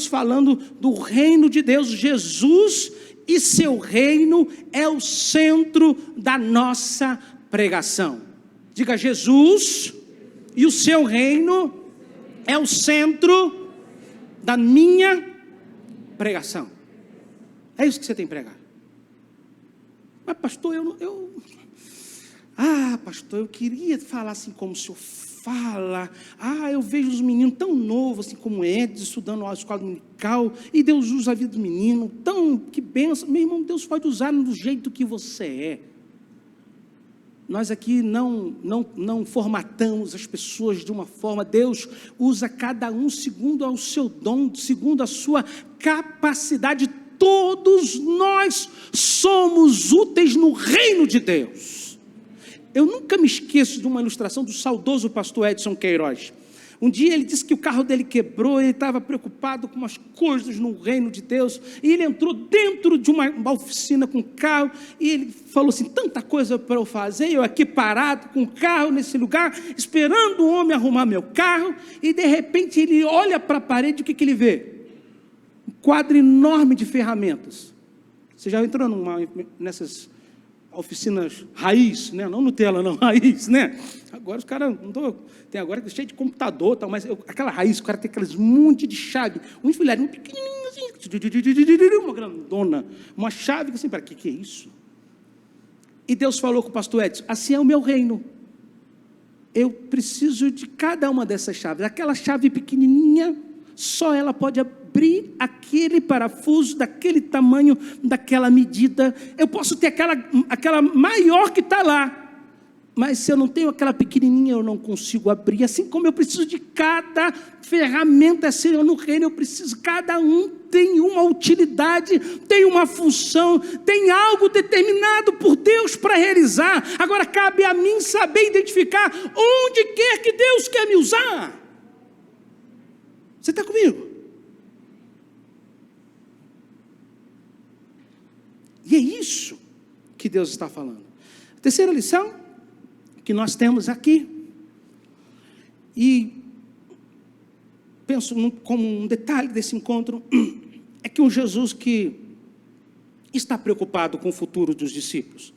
Speaker 1: falando do reino de Deus. Jesus e seu reino é o centro da nossa pregação. Diga, Jesus e o seu reino é o centro da minha pregação. É isso que você tem que pregar. Mas pastor, pastor, eu queria falar assim como o senhor fala. Eu vejo os meninos tão novos, assim como Edson, estudando a escola dominical, e Deus usa a vida do menino, que benção. Meu irmão, Deus pode usar do jeito que você é. Nós aqui não formatamos as pessoas de uma forma, Deus usa cada um segundo ao seu dom, segundo a sua capacidade. Todos nós somos úteis no reino de Deus. Eu nunca me esqueço de uma ilustração do saudoso pastor Edson Queiroz. Um dia ele disse que o carro dele quebrou, ele estava preocupado com umas coisas no reino de Deus, e ele entrou dentro de uma oficina com o carro, e ele falou assim, tanta coisa para eu fazer, eu aqui parado com o carro nesse lugar, esperando o homem arrumar meu carro, e de repente ele olha para a parede, o que ele vê? Um quadro enorme de ferramentas. Você já entrou nessas oficinas raiz, né? Não Nutella, não, raiz, né? Agora os caras, tem agora cheio de computador, tal, mas aquela raiz, o cara tem aqueles monte de chave, um enfileirinho pequenininho assim, uma grandona, uma chave que assim, para que é isso? E Deus falou com o pastor Edson, assim é o meu reino. Eu preciso de cada uma dessas chaves. Aquela chave pequenininha, só ela pode abrir aquele parafuso, daquele tamanho, daquela medida. Eu posso ter aquela maior que está lá, mas se eu não tenho aquela pequenininha, eu não consigo abrir. Assim como eu preciso de cada ferramenta, Senhor, no reino eu preciso. Cada um tem uma utilidade, tem uma função, tem algo determinado por Deus para realizar. Agora cabe a mim saber identificar onde quer que Deus quer me usar. Você está comigo? E é isso que Deus está falando. A terceira lição que nós temos aqui, e penso como um detalhe desse encontro, é que um Jesus que está preocupado com o futuro dos discípulos.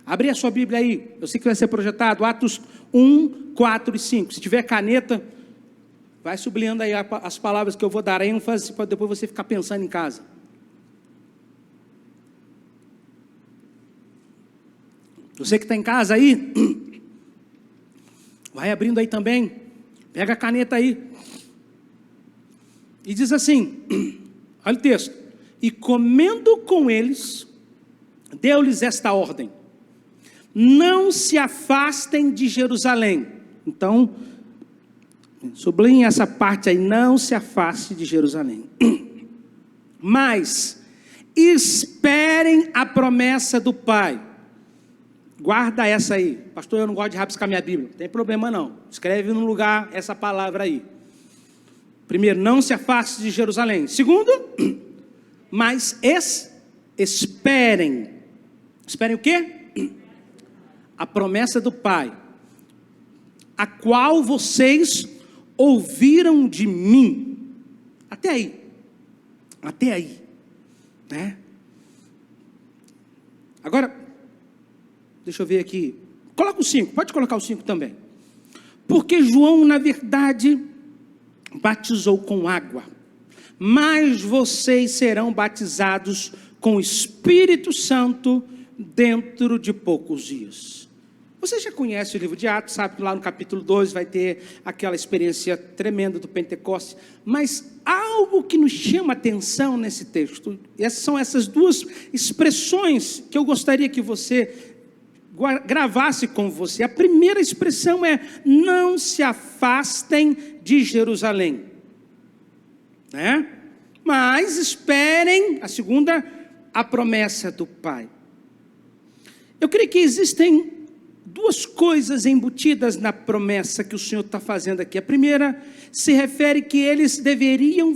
Speaker 1: Abre a sua Bíblia aí, eu sei que vai ser projetado, Atos 1, 4 e 5. Se tiver caneta, vai sublinhando aí as palavras que eu vou dar ênfase, para depois você ficar pensando em casa. Você que está em casa aí, vai abrindo aí também, pega a caneta aí, e diz assim, olha o texto, e comendo com eles, deu-lhes esta ordem, não se afastem de Jerusalém. Então, sublinhe essa parte aí, não se afaste de Jerusalém, mas esperem a promessa do Pai. Guarda essa aí. Pastor, eu não gosto de rabiscar minha Bíblia. Não tem problema não. Escreve no lugar essa palavra aí. Primeiro, não se afaste de Jerusalém. Segundo, mas esperem. Esperem o quê? A promessa do Pai, a qual vocês ouviram de mim. Até aí. Até aí. Né? Agora, deixa eu ver aqui. Coloca o 5, pode colocar o 5 também. Porque João, na verdade, batizou com água, mas vocês serão batizados com o Espírito Santo dentro de poucos dias. Você já conhece o livro de Atos, sabe que lá no capítulo 2 vai ter aquela experiência tremenda do Pentecostes, mas algo que nos chama a atenção nesse texto, são essas duas expressões que eu gostaria que você gravasse com você. A primeira expressão é, não se afastem de Jerusalém, né? Mas esperem, a segunda, a promessa do Pai. Eu creio que existem duas coisas embutidas na promessa que o Senhor está fazendo aqui. A primeira se refere que eles deveriam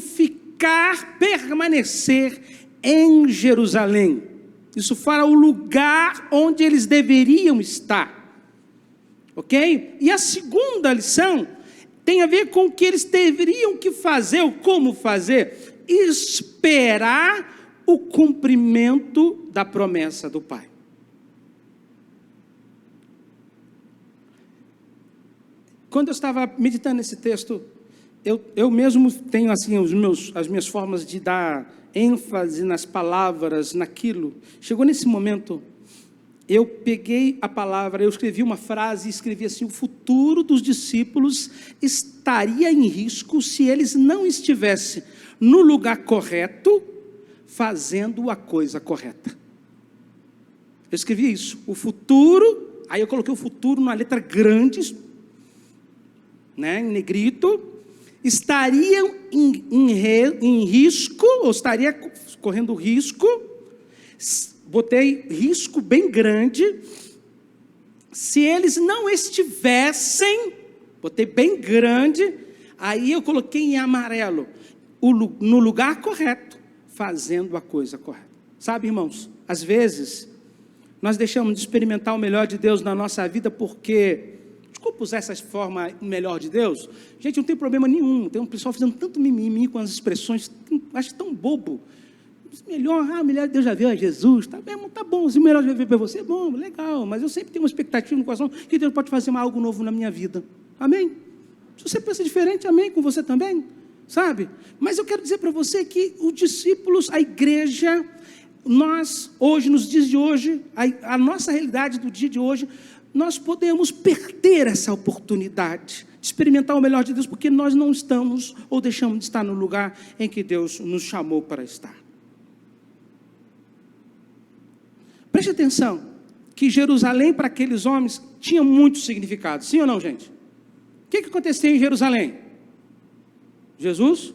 Speaker 1: permanecer em Jerusalém. Isso fala o lugar onde eles deveriam estar, ok? E a segunda lição tem a ver com o que eles deveriam que fazer, ou como fazer, esperar o cumprimento da promessa do Pai. Quando eu estava meditando nesse texto, eu mesmo tenho assim as minhas formas de dar ênfase nas palavras, naquilo. Chegou nesse momento, eu peguei a palavra, eu escrevi uma frase e escrevi assim: o futuro dos discípulos estaria em risco se eles não estivessem no lugar correto, fazendo a coisa correta. Eu escrevi isso, o futuro, aí eu coloquei o futuro numa letra grande, né, em negrito, estariam em risco, ou estaria correndo risco, botei risco bem grande, se eles não estivessem, botei bem grande, aí eu coloquei em amarelo, no lugar correto, fazendo a coisa correta. Sabe, irmãos, às vezes, nós deixamos de experimentar o melhor de Deus na nossa vida porque... Desculpa usar essa forma melhor de Deus. Gente, não tem problema nenhum. Tem um pessoal fazendo tanto mimimi com as expressões, acho tão bobo. Melhor Deus já viu a Jesus. Tá bom, se o melhor já veio para você, bom, legal. Mas eu sempre tenho uma expectativa no coração que Deus pode fazer algo novo na minha vida. Amém? Se você pensa diferente, amém com você também. sabe? Mas eu quero dizer para você que os discípulos, a igreja, nós hoje, nos dias de hoje, a nossa realidade do dia de hoje, nós podemos perder essa oportunidade de experimentar o melhor de Deus, porque nós não estamos ou deixamos de estar no lugar em que Deus nos chamou para estar. Preste atenção, que Jerusalém para aqueles homens tinha muito significado, sim ou não, gente? O que aconteceu em Jerusalém? Jesus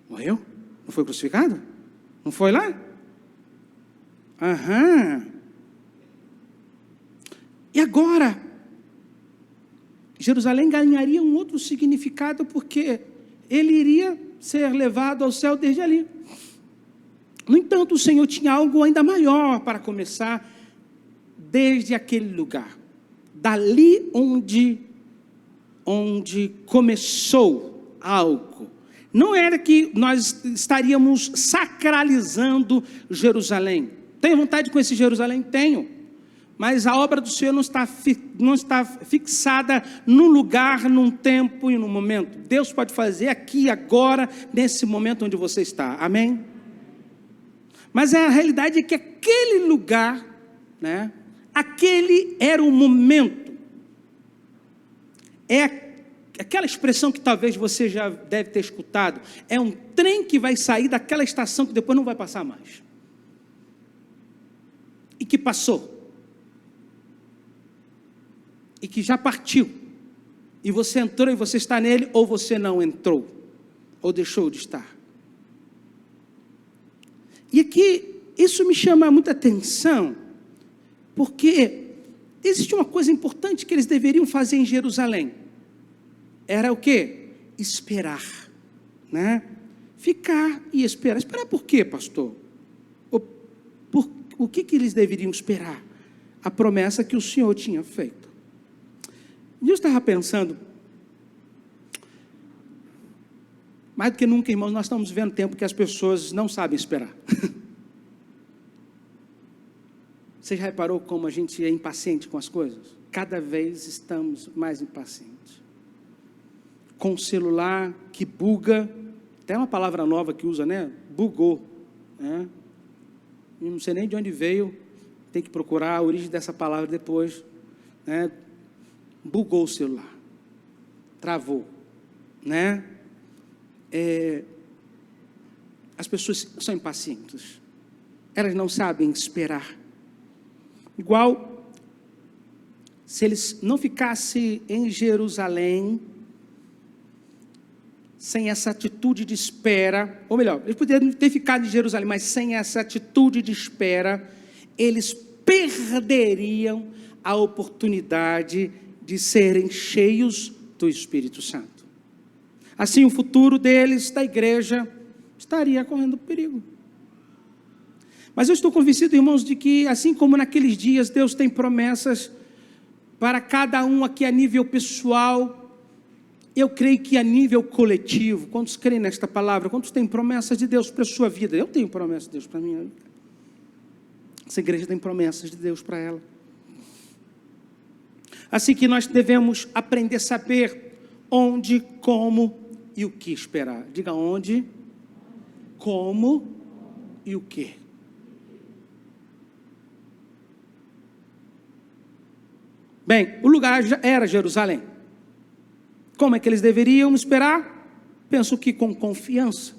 Speaker 1: morreu? Não foi crucificado? Não foi lá? Aham. E agora, Jerusalém ganharia um outro significado, porque ele iria ser levado ao céu desde ali. No entanto, o Senhor tinha algo ainda maior para começar desde aquele lugar. Dali onde começou algo. Não era que nós estaríamos sacralizando Jerusalém. Tenho vontade de conhecer Jerusalém? Tenho. Mas a obra do Senhor não está fixada num lugar, num tempo e num momento. Deus pode fazer aqui, agora, nesse momento onde você está. Amém? Mas a realidade é que aquele lugar, né, aquele era o momento. É aquela expressão que talvez você já deve ter escutado. É um trem que vai sair daquela estação que depois não vai passar mais. E que passou. E que já partiu. E você entrou e você está nele, ou você não entrou. Ou deixou de estar. E aqui, isso me chama muita atenção, porque existe uma coisa importante que eles deveriam fazer em Jerusalém. Era o quê? Esperar, né? Ficar e esperar. Esperar por quê, pastor? O que eles deveriam esperar? A promessa que o Senhor tinha feito. E eu estava pensando, mais do que nunca, irmãos, nós estamos vivendo tempo que as pessoas não sabem esperar. Você já reparou como a gente é impaciente com as coisas? Cada vez estamos mais impacientes. Com o celular que buga, tem uma palavra nova que usa, né? Bugou, né? Eu não sei nem de onde veio, tem que procurar a origem dessa palavra depois, né? Bugou o celular, travou, né? As pessoas são impacientes, elas não sabem esperar. Igual, se eles não ficassem em Jerusalém, sem essa atitude de espera, ou melhor, eles poderiam ter ficado em Jerusalém, mas sem essa atitude de espera, eles perderiam a oportunidade de serem cheios do Espírito Santo. Assim, o futuro deles, da igreja, estaria correndo perigo. Mas eu estou convencido, irmãos, de que, assim como naqueles dias, Deus tem promessas para cada um aqui a nível pessoal, eu creio que a nível coletivo. Quantos creem nesta palavra? Quantos têm promessas de Deus para a sua vida? Eu tenho promessas de Deus para a minha vida. Essa igreja tem promessas de Deus para ela. Assim que nós devemos aprender a saber onde, como e o que esperar. Diga onde, como e o que. Bem, o lugar era Jerusalém. Como é que eles deveriam esperar? Penso que com confiança.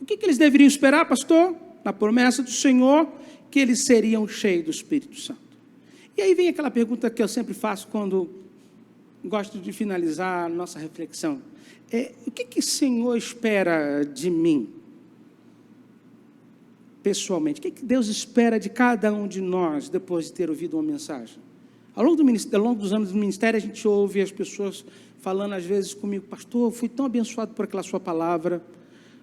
Speaker 1: O que eles deveriam esperar, pastor? Na promessa do Senhor, que eles seriam cheios do Espírito Santo. E aí vem aquela pergunta que eu sempre faço quando gosto de finalizar a nossa reflexão. O que o Senhor espera de mim? Pessoalmente, o que Deus espera de cada um de nós depois de ter ouvido uma mensagem? Ao longo dos anos do ministério, a gente ouve as pessoas falando às vezes comigo, pastor, eu fui tão abençoado por aquela sua palavra.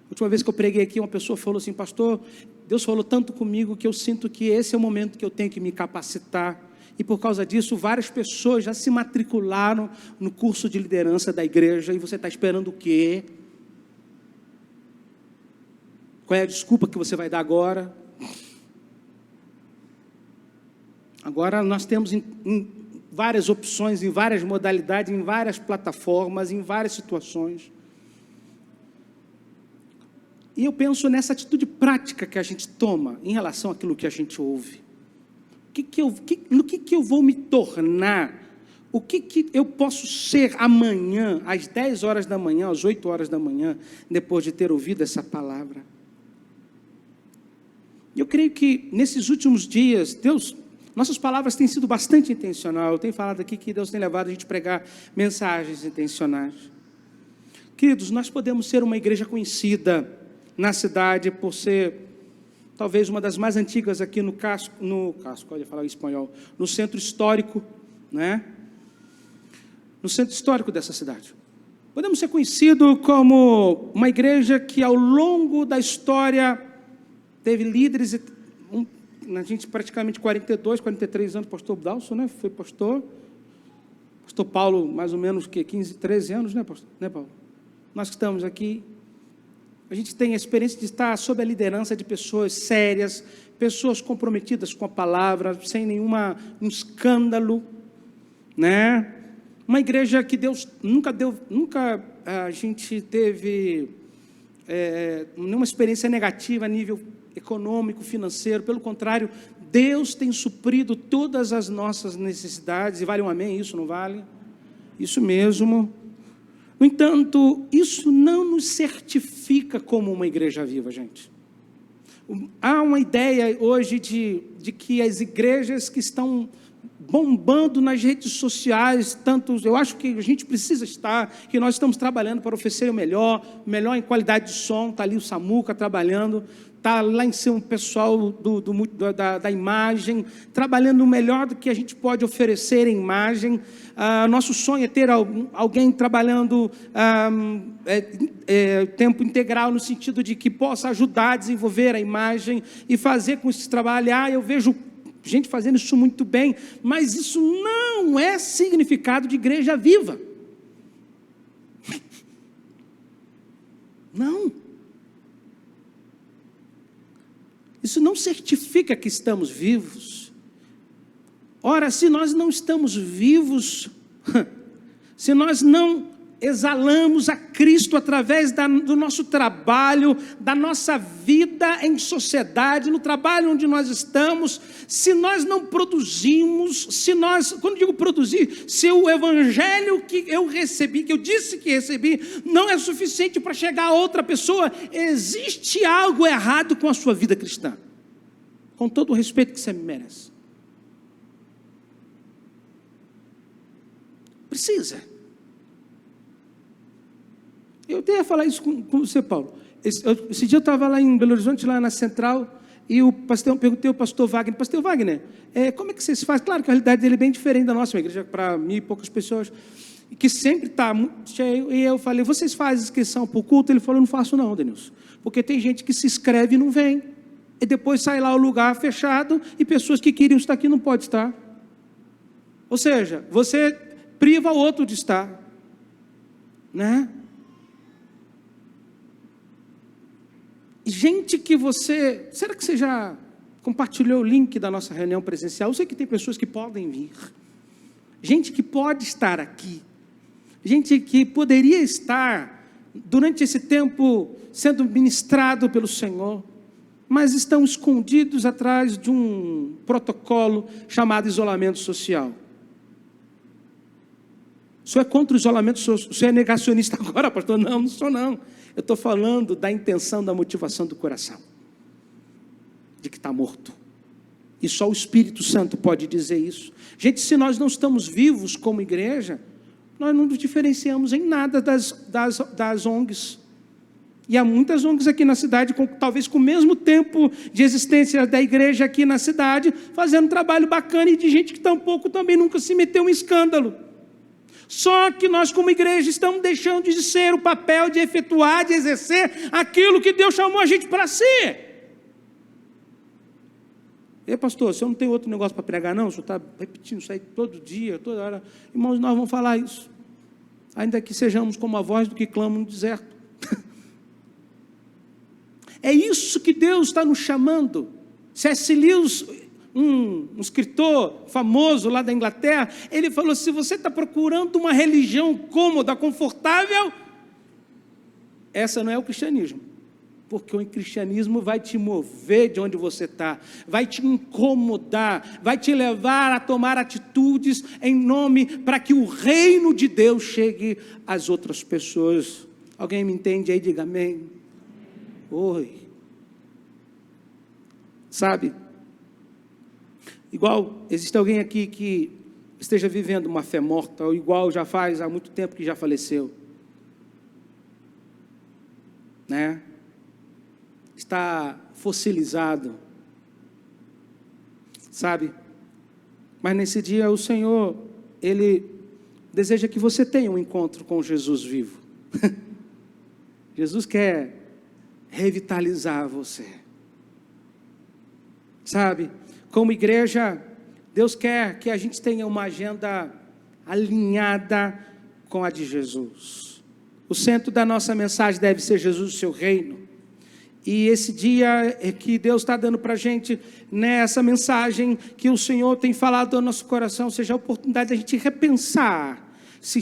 Speaker 1: A última vez que eu preguei aqui, uma pessoa falou assim, pastor, Deus falou tanto comigo que eu sinto que esse é o momento que eu tenho que me capacitar. E por causa disso, várias pessoas já se matricularam no curso de liderança da igreja. E você está esperando o quê? Qual é a desculpa que você vai dar agora? Agora nós temos várias opções, em várias modalidades, em várias plataformas, em várias situações. E eu penso nessa atitude prática que a gente toma em relação àquilo que a gente ouve. No que eu vou me tornar? O que eu posso ser amanhã, às 10 horas da manhã, às 8 horas da manhã, depois de ter ouvido essa palavra? Eu creio que nesses últimos dias, nossas palavras têm sido bastante intencionais. Eu tenho falado aqui que Deus tem levado a gente a pregar mensagens intencionais. Queridos, nós podemos ser uma igreja conhecida na cidade por ser talvez uma das mais antigas aqui no centro histórico, né? No centro histórico dessa cidade. Podemos ser conhecidos como uma igreja que ao longo da história teve líderes, a gente praticamente 42, 43 anos, pastor Dalson, né? Foi pastor Paulo, mais ou menos, 15, 13 anos, né, pastor? Né, Paulo? Nós que estamos aqui, a gente tem a experiência de estar sob a liderança de pessoas sérias, pessoas comprometidas com a palavra, sem nenhum escândalo, né? Uma igreja que Deus nunca a gente teve nenhuma experiência negativa a nível econômico, financeiro. Pelo contrário, Deus tem suprido todas as nossas necessidades. E vale um amém? Isso não vale? Isso mesmo. No entanto, isso não nos certifica como uma igreja viva, gente. Há uma ideia hoje de que as igrejas que estão bombando nas redes sociais, eu acho que a gente precisa estar, que nós estamos trabalhando para oferecer o melhor em qualidade de som. Está ali o Samuca trabalhando, está lá em cima o pessoal da imagem, trabalhando o melhor do que a gente pode oferecer em imagem. Nosso sonho é ter alguém trabalhando tempo integral, no sentido de que possa ajudar a desenvolver a imagem e fazer com esse trabalho. Eu vejo gente fazendo isso muito bem, mas isso não é significado de igreja viva. Não. Isso não certifica que estamos vivos. Ora, se nós não estamos vivos, se nós não exalamos a Cristo através do nosso trabalho, da nossa vida em sociedade, no trabalho onde nós estamos, se nós não produzimos, quando digo produzir, se o evangelho que eu recebi, que eu disse que recebi, não é suficiente para chegar a outra pessoa, existe algo errado com a sua vida cristã, com todo o respeito que você me merece. Precisa. Eu até ia falar isso com você, Paulo. Esse dia eu estava lá em Belo Horizonte, lá na Central, e eu perguntei ao pastor Wagner, como é que vocês fazem? Claro que a realidade dele é bem diferente da nossa, uma igreja para 1.000 e poucas pessoas, que sempre está muito cheio. E eu falei, vocês fazem inscrição para o culto? Ele falou, eu não faço não, Denilson, porque tem gente que se inscreve e não vem, e depois sai lá o lugar fechado, e pessoas que queriam estar aqui não podem estar. Ou seja, você priva o outro de estar, né? Gente que será que você já compartilhou o link da nossa reunião presencial? Eu sei que tem pessoas que podem vir, gente que pode estar aqui, gente que poderia estar durante esse tempo sendo ministrado pelo Senhor, mas estão escondidos atrás de um protocolo chamado isolamento social. O senhor é contra o isolamento social? O senhor é negacionista agora, pastor? Não sou não. Eu estou falando da intenção, da motivação do coração, de que está morto. E só o Espírito Santo pode dizer isso. Gente, se nós não estamos vivos como igreja, nós não nos diferenciamos em nada das ONGs. E há muitas ONGs aqui na cidade, talvez com o mesmo tempo de existência da igreja aqui na cidade, fazendo um trabalho bacana, e de gente que tampouco também nunca se meteu em escândalo. Só que nós, como igreja, estamos deixando de ser o papel de efetuar, de exercer aquilo que Deus chamou a gente para ser. Ei, pastor, o senhor não tem outro negócio para pregar, não? O senhor está repetindo isso aí todo dia, toda hora. Irmãos, nós vamos falar isso, ainda que sejamos como a voz do que clama no deserto. É isso que Deus está nos chamando. C.S. Lewis um escritor famoso lá da Inglaterra, ele falou: se você está procurando uma religião cômoda, confortável, essa não é o cristianismo. Porque o cristianismo vai te mover de onde você está, vai te incomodar, vai te levar a tomar atitudes em nome para que o reino de Deus chegue às outras pessoas. Alguém me entende aí? Diga amém. Oi. Sabe, igual existe alguém aqui que esteja vivendo uma fé morta, ou igual já faz há muito tempo que já faleceu, né? Está fossilizado, sabe? Mas nesse dia o Senhor, Ele deseja que você tenha um encontro com Jesus vivo. Jesus quer revitalizar você, sabe? Como igreja, Deus quer que a gente tenha uma agenda alinhada com a de Jesus. O centro da nossa mensagem deve ser Jesus, o seu reino. E esse dia é que Deus está dando para a gente, nessa mensagem que o Senhor tem falado ao nosso coração, seja a oportunidade de a gente repensar se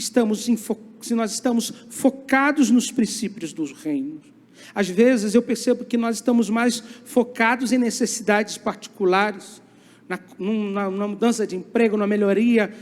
Speaker 1: nós estamos focados nos princípios dos reinos. Às vezes eu percebo que nós estamos mais focados em necessidades particulares, na mudança de emprego, na melhoria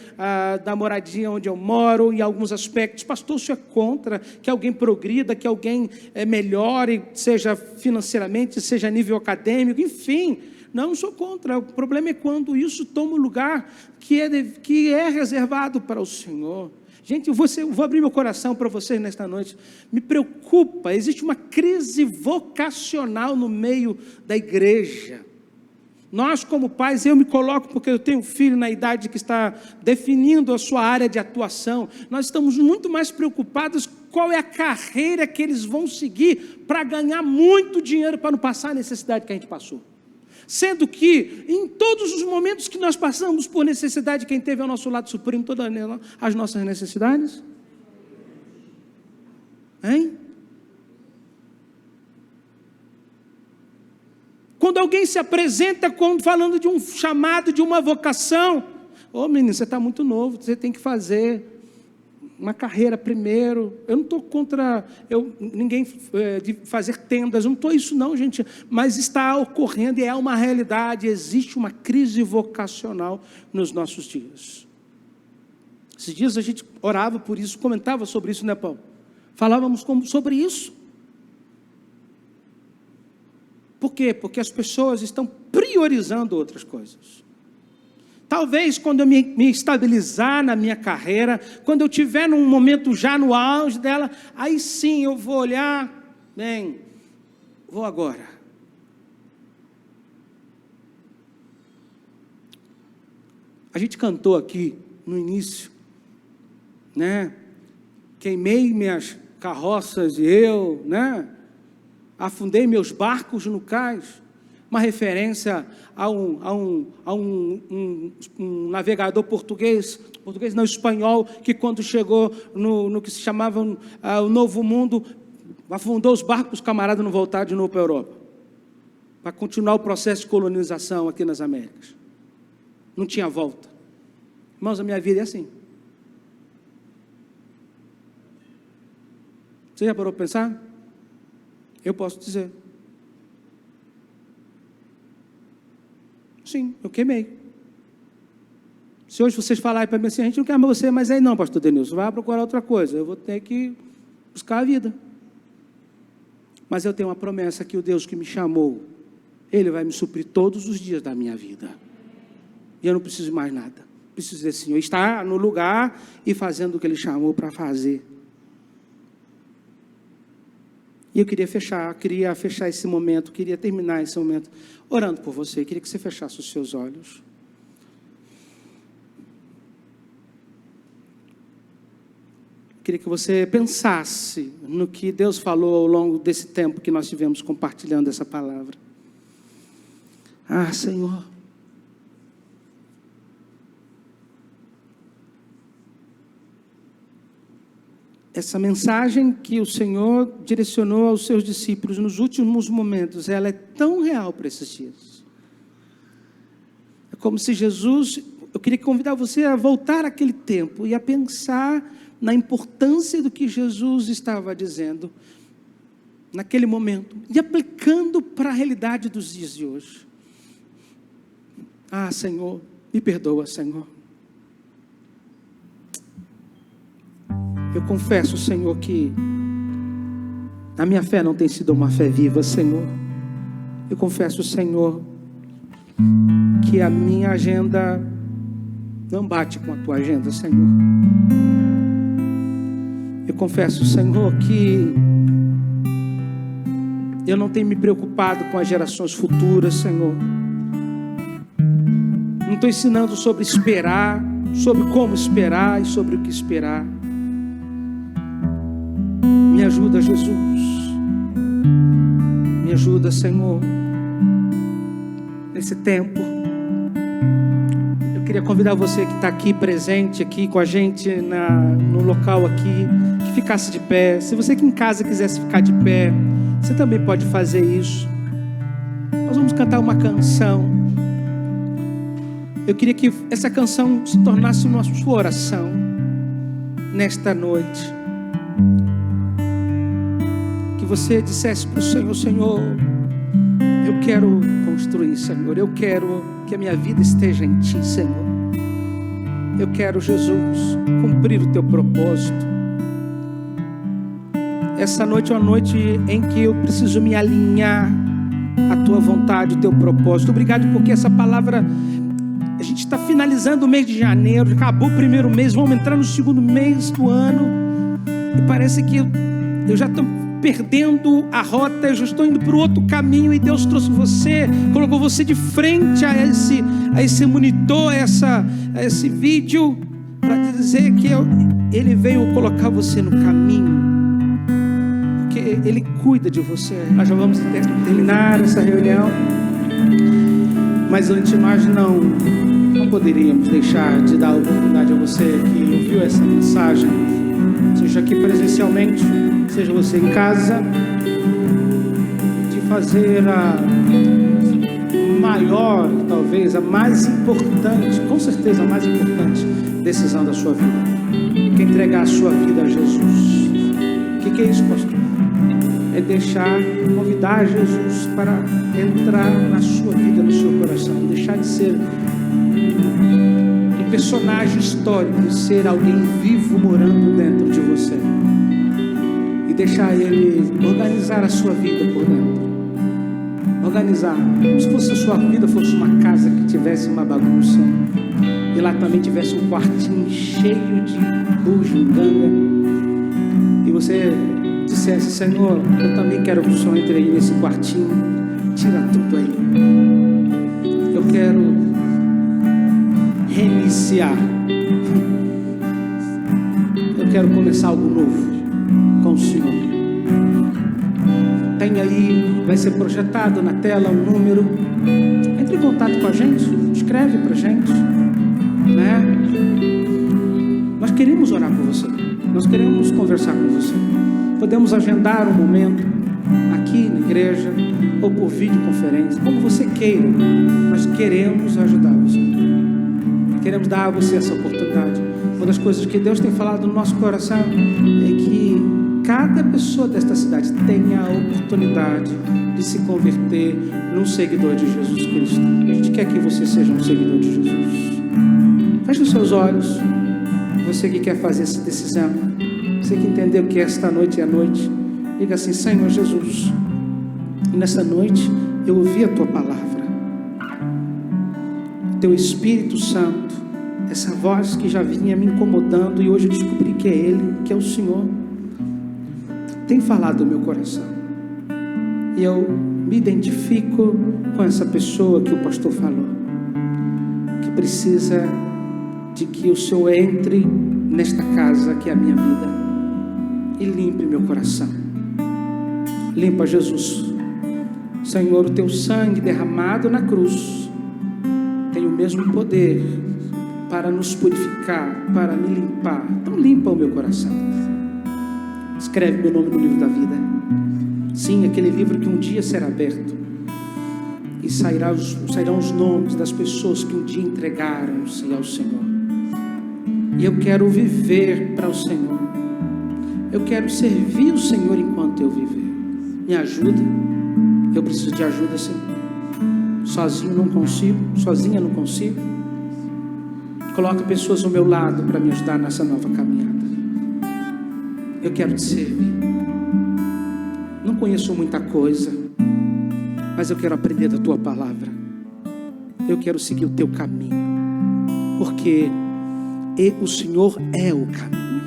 Speaker 1: da moradia onde eu moro, em alguns aspectos. Pastor, o senhor é contra que alguém progrida, que alguém melhore, seja financeiramente, seja a nível acadêmico, enfim. Não sou contra. O problema é quando isso toma um lugar que é reservado para o Senhor. Gente, eu vou abrir meu coração para vocês nesta noite. Me preocupa, existe uma crise vocacional no meio da igreja. Nós, como pais, eu me coloco porque eu tenho um filho na idade que está definindo a sua área de atuação. Nós estamos muito mais preocupados qual é a carreira que eles vão seguir para ganhar muito dinheiro, para não passar a necessidade que a gente passou. Sendo que, em todos os momentos que nós passamos por necessidade, quem teve ao nosso lado supremo todas as nossas necessidades? Hein? Quando alguém se apresenta falando de um chamado, de uma vocação, menino, você está muito novo, você tem que fazer uma carreira primeiro. Eu não estou contra ninguém de fazer tendas, eu não estou isso não, gente, mas está ocorrendo e é uma realidade, existe uma crise vocacional nos nossos dias. Esses dias a gente orava por isso, comentava sobre isso, né, Paulo? Falávamos sobre isso. Por quê? Porque as pessoas estão priorizando outras coisas. Talvez quando eu me estabilizar na minha carreira, quando eu estiver num momento já no auge dela, aí sim eu vou olhar, vou agora. A gente cantou aqui no início, né? Queimei minhas carroças e eu, né? Afundei meus barcos no cais, uma referência a um navegador português não, espanhol, que quando chegou no que se chamava o Novo Mundo, afundou os barcos, os camaradas não voltaram de novo para a Europa, para continuar o processo de colonização aqui nas Américas. Não tinha volta. Irmãos, a minha vida é assim. Você já parou para pensar? Eu posso dizer. Sim, eu queimei. Se hoje vocês falarem para mim assim, a gente não quer mais você, mas aí não, pastor Denilson, vai procurar outra coisa, eu vou ter que buscar a vida. Mas eu tenho uma promessa que o Deus que me chamou, Ele vai me suprir todos os dias da minha vida. E eu não preciso de mais nada. Preciso dizer, Senhor, estar no lugar e fazendo o que Ele chamou para fazer. E eu queria fechar esse momento, queria terminar esse momento orando por você. Queria que você fechasse os seus olhos. Queria que você pensasse no que Deus falou ao longo desse tempo que nós tivemos compartilhando essa palavra. Ah, Senhor, essa mensagem que o Senhor direcionou aos seus discípulos nos últimos momentos, ela é tão real para esses dias. como se Jesus... Eu queria convidar você a voltar àquele tempo e a pensar na importância do que Jesus estava dizendo naquele momento e aplicando para a realidade dos dias de hoje. Ah, Senhor, me perdoa, Senhor. Eu confesso, Senhor, que a minha fé não tem sido uma fé viva, Senhor. Eu confesso, Senhor, que a minha agenda não bate com a tua agenda, Senhor. Eu confesso, Senhor, que eu não tenho me preocupado com as gerações futuras, Senhor. Não estou ensinando sobre esperar, sobre como esperar e sobre o que esperar. Me ajuda, Jesus. Me ajuda, Senhor, nesse tempo. Eu queria convidar você que está aqui presente, aqui com a gente no local aqui, que ficasse de pé. Se você que em casa quisesse ficar de pé, você também pode fazer isso. Nós vamos cantar uma canção. Eu queria que essa canção se tornasse uma sua oração nesta noite. Que você dissesse para o Senhor: Senhor, eu quero construir, Senhor. Eu quero que a minha vida esteja em Ti, Senhor. Eu quero, Jesus, cumprir o Teu propósito. Essa noite é uma noite em que eu preciso me alinhar à Tua vontade, ao Teu propósito. Obrigado porque essa palavra... A gente está finalizando o mês de janeiro, acabou o primeiro mês, vamos entrar no segundo mês do ano. E parece que eu já estou perdendo a rota, eu já estou indo para o outro caminho. E Deus trouxe você, colocou você de frente a esse monitor, a esse vídeo, para dizer que Ele veio colocar você no caminho, porque Ele cuida de você. Nós já vamos terminar essa reunião, mas antes nós não poderíamos deixar de dar a oportunidade a você que ouviu essa mensagem, seja aqui presencialmente, seja você em casa, de fazer a maior, talvez a mais importante, com certeza a mais importante decisão da sua vida, que é entregar a sua vida a Jesus. O que é isso, pastor? É convidar Jesus para entrar na sua vida, no seu coração, deixar de ser um personagem histórico e ser alguém vivo morando dentro de você, e deixar Ele organizar a sua vida por dentro. Organizar, como se fosse a sua vida fosse uma casa que tivesse uma bagunça e lá também tivesse um quartinho cheio de bugiganga, e você dissesse: Senhor, eu também quero que o Senhor entre aí nesse quartinho, tira tudo aí. Eu quero reiniciar. Eu quero começar algo novo com o Senhor. Tem aí, vai ser projetado na tela um número. Entre em contato com a gente, escreve pra gente, né? Nós queremos orar por você, nós queremos conversar com você. Podemos agendar um momento aqui na igreja ou por videoconferência, como você queira. Nós queremos ajudar você, queremos dar a você essa oportunidade. Uma das coisas que Deus tem falado no nosso coração é que cada pessoa desta cidade tenha a oportunidade de se converter num seguidor de Jesus Cristo. A gente quer que você seja um seguidor de Jesus. Feche os seus olhos. Você que quer fazer essa decisão, você que entendeu que esta noite é a noite, diga assim: Senhor Jesus, nessa noite eu ouvi a Tua palavra, Teu Espírito Santo, essa voz que já vinha me incomodando, e hoje eu descobri que é Ele, que é o Senhor, tem falado no meu coração, e eu me identifico com essa pessoa que o pastor falou, que precisa de que o Senhor entre nesta casa que é a minha vida e limpe meu coração. Limpa, Jesus. Senhor, o Teu sangue derramado na cruz tem o mesmo poder para nos purificar, para me limpar. Então limpa o meu coração. Escreve meu nome no livro da vida. Sim, aquele livro que um dia será aberto, e sairão os nomes das pessoas que um dia entregaram-se ao Senhor. E eu quero viver para o Senhor. Eu quero servir o Senhor enquanto eu viver. Me ajuda. Eu preciso de ajuda, Senhor. Sozinho não consigo, sozinha não consigo. Coloca pessoas ao meu lado para me ajudar nessa nova caminhada. Eu quero te servir. Não conheço muita coisa, mas eu quero aprender da tua palavra. Eu quero seguir o teu caminho, porque o Senhor é o caminho,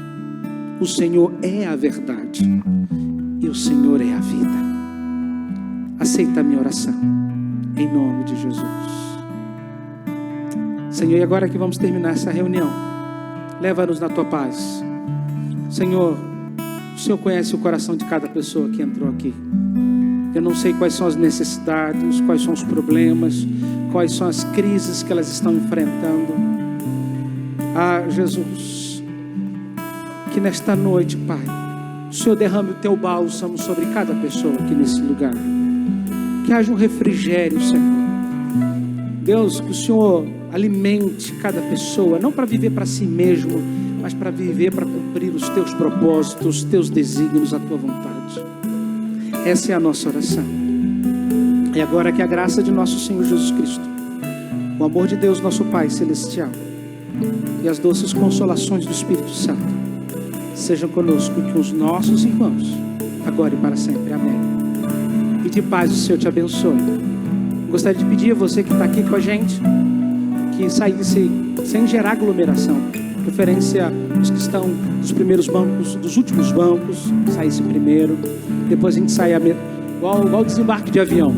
Speaker 1: o Senhor é a verdade e o Senhor é a vida. Aceita a minha oração, em nome de Jesus. Senhor, e agora que vamos terminar essa reunião, leva-nos na tua paz. Senhor, o Senhor conhece o coração de cada pessoa que entrou aqui. Eu não sei quais são as necessidades, quais são os problemas, quais são as crises que elas estão enfrentando. Ah, Jesus, que nesta noite, Pai, o Senhor derrame o teu bálsamo sobre cada pessoa aqui nesse lugar. Que haja um refrigério, Senhor. Deus, que o Senhor alimente cada pessoa, não para viver para si mesmo, mas para viver, para cumprir os teus propósitos, os teus desígnios, a tua vontade. Essa é a nossa oração. E agora que a graça de nosso Senhor Jesus Cristo, o amor de Deus, nosso Pai Celestial, e as doces consolações do Espírito Santo sejam conosco e com os nossos irmãos, agora e para sempre. Amém. E de paz o Senhor te abençoe. Gostaria de pedir a você que está aqui com a gente, que saísse sem gerar aglomeração, preferência os que estão dos primeiros bancos, dos últimos bancos, saísse primeiro, depois a gente sai igual desembarque de avião,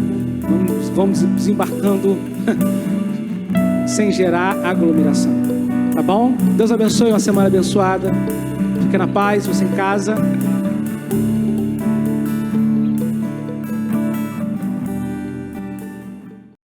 Speaker 1: vamos desembarcando sem gerar aglomeração, tá bom? Deus abençoe, uma semana abençoada, fica na paz, você em casa.